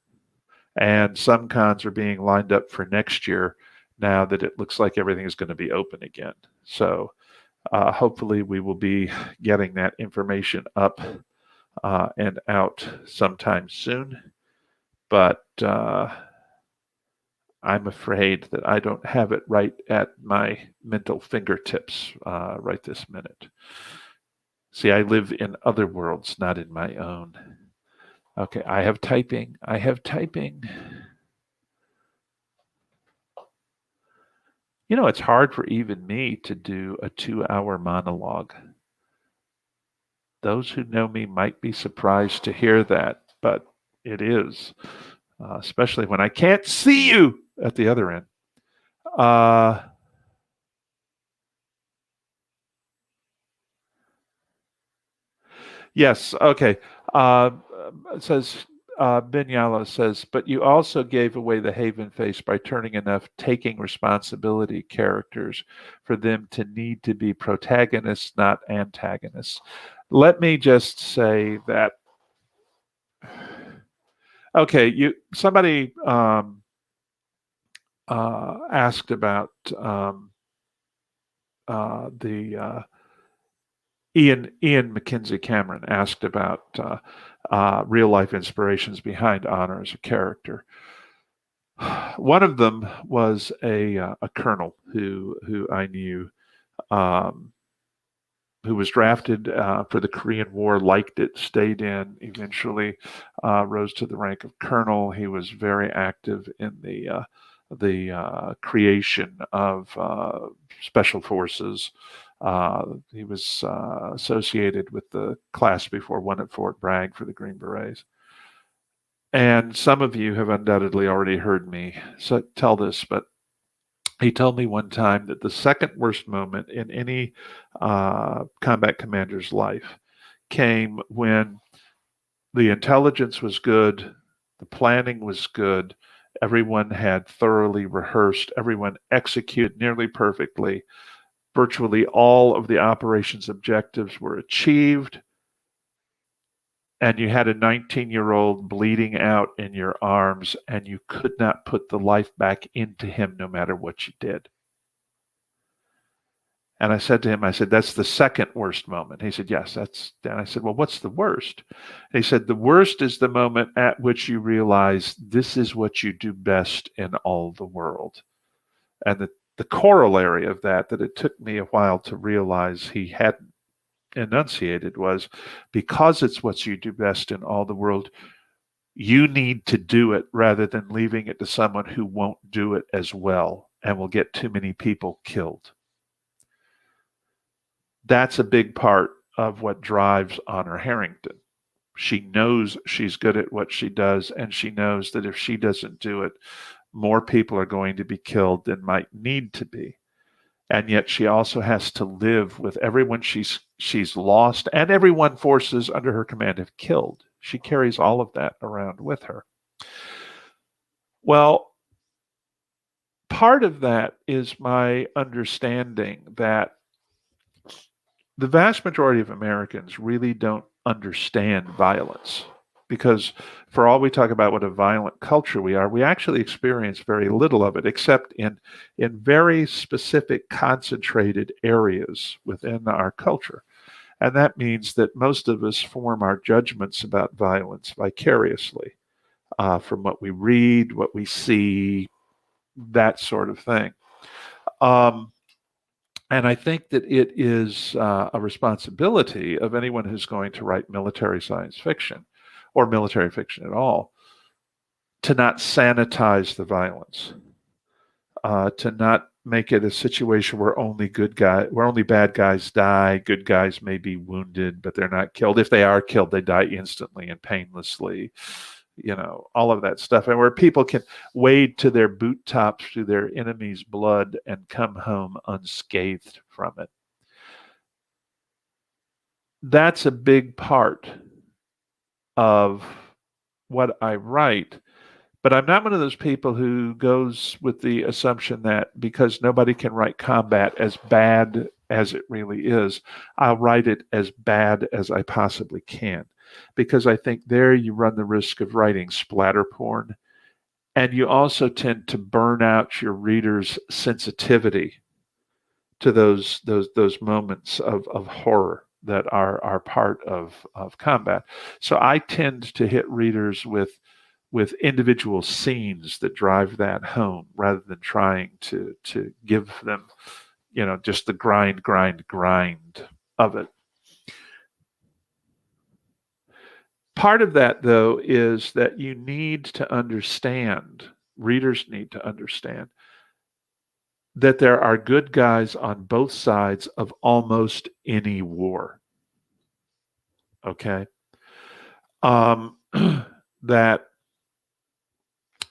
And some cons are being lined up for next year now that it looks like everything is going to be open again. So hopefully we will be getting that information up and out sometime soon. But I'm afraid that I don't have it right at my mental fingertips right this minute. See, I live in other worlds, not in my own. Okay, I have typing. You know, it's hard for even me to do a 2-hour monologue. Those who know me might be surprised to hear that, but it is, especially when I can't see you at the other end. Yes, okay. It says, Binyala says, but you also gave away the Haven face by turning enough taking responsibility characters for them to need to be protagonists, not antagonists. Let me just say that, okay, somebody asked about the Ian McKenzie Cameron asked about real life inspirations behind Honor as a character. One of them was a colonel who I knew, who was drafted for the Korean War, liked it, stayed in, eventually rose to the rank of colonel. He was very active in the creation of special forces. He was associated with the class before one at Fort Bragg for the Green Berets. And some of you have undoubtedly already heard me tell this, but he told me one time that the second worst moment in any combat commander's life came when the intelligence was good, the planning was good, everyone had thoroughly rehearsed, everyone executed nearly perfectly. Virtually all of the operations objectives were achieved, and you had a 19-year-old bleeding out in your arms, and you could not put the life back into him no matter what you did. And I said to him, that's the second worst moment. He said, yes, that's. And I said, well, what's the worst? And he said, the worst is the moment at which you realize this is what you do best in all the world. And the corollary of that it took me a while to realize he hadn't enunciated was, because it's what you do best in all the world, you need to do it rather than leaving it to someone who won't do it as well and will get too many people killed. That's a big part of what drives Honor Harrington. She knows she's good at what she does, and she knows that if she doesn't do it, more people are going to be killed than might need to be. And yet she also has to live with everyone she's lost and everyone forces under her command have killed. She carries all of that around with her. Well, part of that is my understanding that the vast majority of Americans really don't understand violence, because for all we talk about what a violent culture we are, we actually experience very little of it, except in very specific concentrated areas within our culture. And that means that most of us form our judgments about violence vicariously, from what we read, what we see, that sort of thing. And I think that it is a responsibility of anyone who's going to write military science fiction or military fiction at all to not sanitize the violence, to not make it a situation where only bad guys die. Good guys may be wounded, but they're not killed. If they are killed, they die instantly and painlessly. All of that stuff, and where people can wade to their boot tops through their enemy's blood and come home unscathed from it. That's a big part of what I write, but I'm not one of those people who goes with the assumption that because nobody can write combat as bad as it really is, I'll write it as bad as I possibly can. Because I think there you run the risk of writing splatter porn, and you also tend to burn out your reader's sensitivity to those moments of horror that are part of combat. So I tend to hit readers with individual scenes that drive that home, rather than trying to give them, just the grind of it. Part of that, though, is that you need to understand, readers need to understand, that there are good guys on both sides of almost any war. Okay? That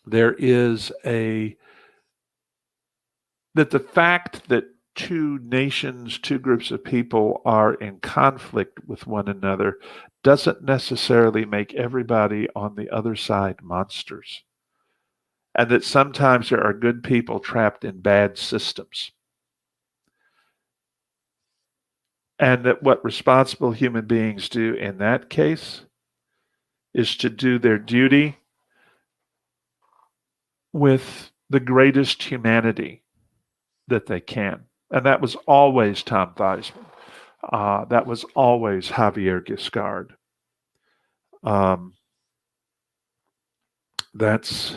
there is that the fact that two nations, two groups of people are in conflict with one another doesn't necessarily make everybody on the other side monsters. And that sometimes there are good people trapped in bad systems. And that what responsible human beings do in that case is to do their duty with the greatest humanity that they can. And that was always Tom Theismann. That was always Javier Giscard. That's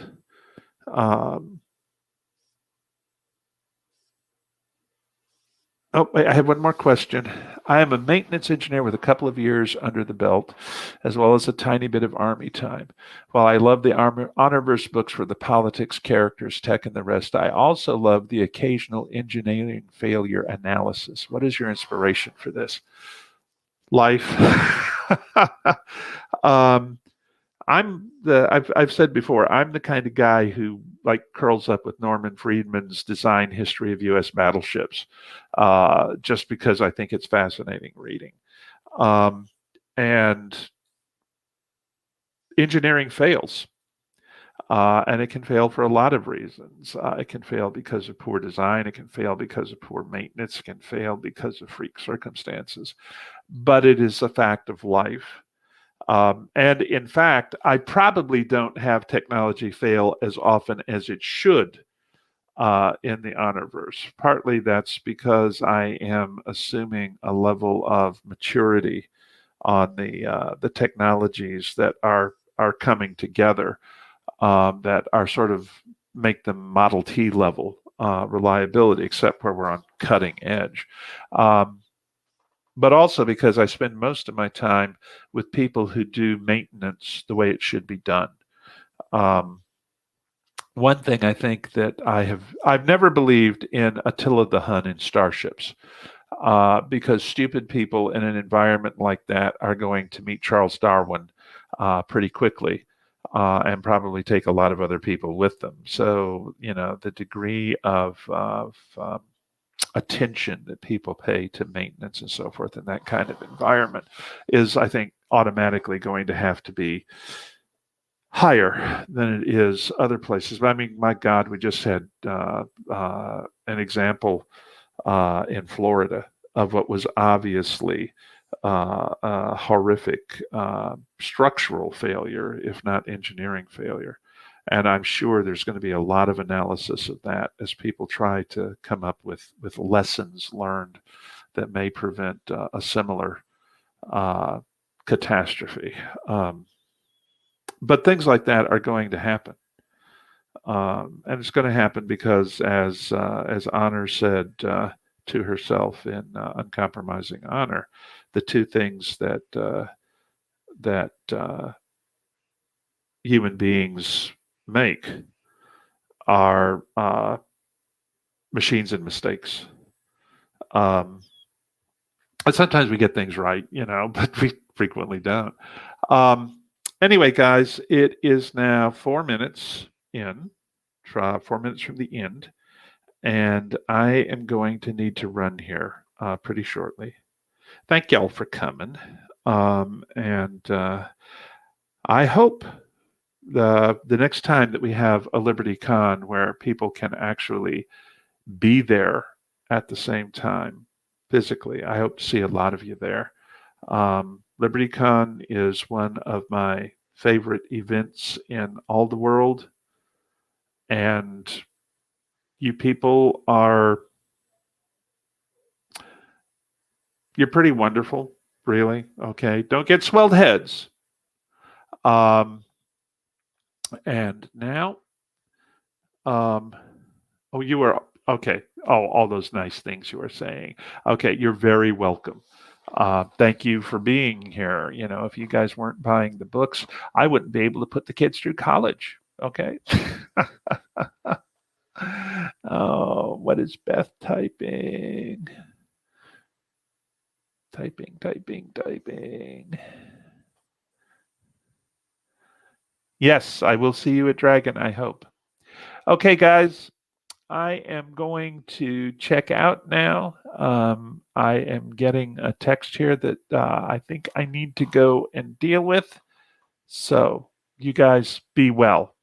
Oh, wait, I have one more question. I am a maintenance engineer with a couple of years under the belt, as well as a tiny bit of Army time. While I love the Honorverse books for the politics, characters, tech, and the rest, I also love the occasional engineering failure analysis. What is your inspiration for this? Life. I've said before, I'm the kind of guy who curls up with Norman Friedman's Design History of U.S. Battleships, just because I think it's fascinating reading. And engineering fails. And it can fail for a lot of reasons. It can fail because of poor design. It can fail because of poor maintenance. It can fail because of freak circumstances. But it is a fact of life. And in fact, I probably don't have technology fail as often as it should in the Honorverse. Partly that's because I am assuming a level of maturity on the technologies that are coming together, that are sort of make them Model T level reliability, except where we're on cutting edge. But also because I spend most of my time with people who do maintenance the way it should be done. One thing I think that I've never believed in Attila the Hun in starships, because stupid people in an environment like that are going to meet Charles Darwin pretty quickly, and probably take a lot of other people with them. So, the degree of attention that people pay to maintenance and so forth in that kind of environment is, I think, automatically going to have to be higher than it is other places. But I mean, my God, we just had an example in Florida of what was obviously a horrific structural failure, if not engineering failure. And I'm sure there's going to be a lot of analysis of that as people try to come up with lessons learned that may prevent a similar catastrophe. But things like that are going to happen. And it's going to happen because, as Honor said to herself in Uncompromising Honor, the two things that human beings make are machines and mistakes. And sometimes we get things right, but we frequently don't. Anyway, guys, it is now 4 minutes in, 4 minutes from the end, and I am going to need to run here pretty shortly. Thank y'all for coming, and I hope the next time that we have a Liberty Con where people can actually be there at the same time physically, I hope to see a lot of you there. LibertyCon is one of my favorite events in all the world, and you people you're pretty wonderful, really. Okay, don't get swelled heads. And now, you were okay. Oh, all those nice things you were saying. Okay, you're very welcome. Thank you for being here. If you guys weren't buying the books, I wouldn't be able to put the kids through college. Okay. Oh, what is Beth typing? Typing. Yes, I will see you at Dragon, I hope. Okay, guys, I am going to check out now. I am getting a text here that I think I need to go and deal with. So you guys be well.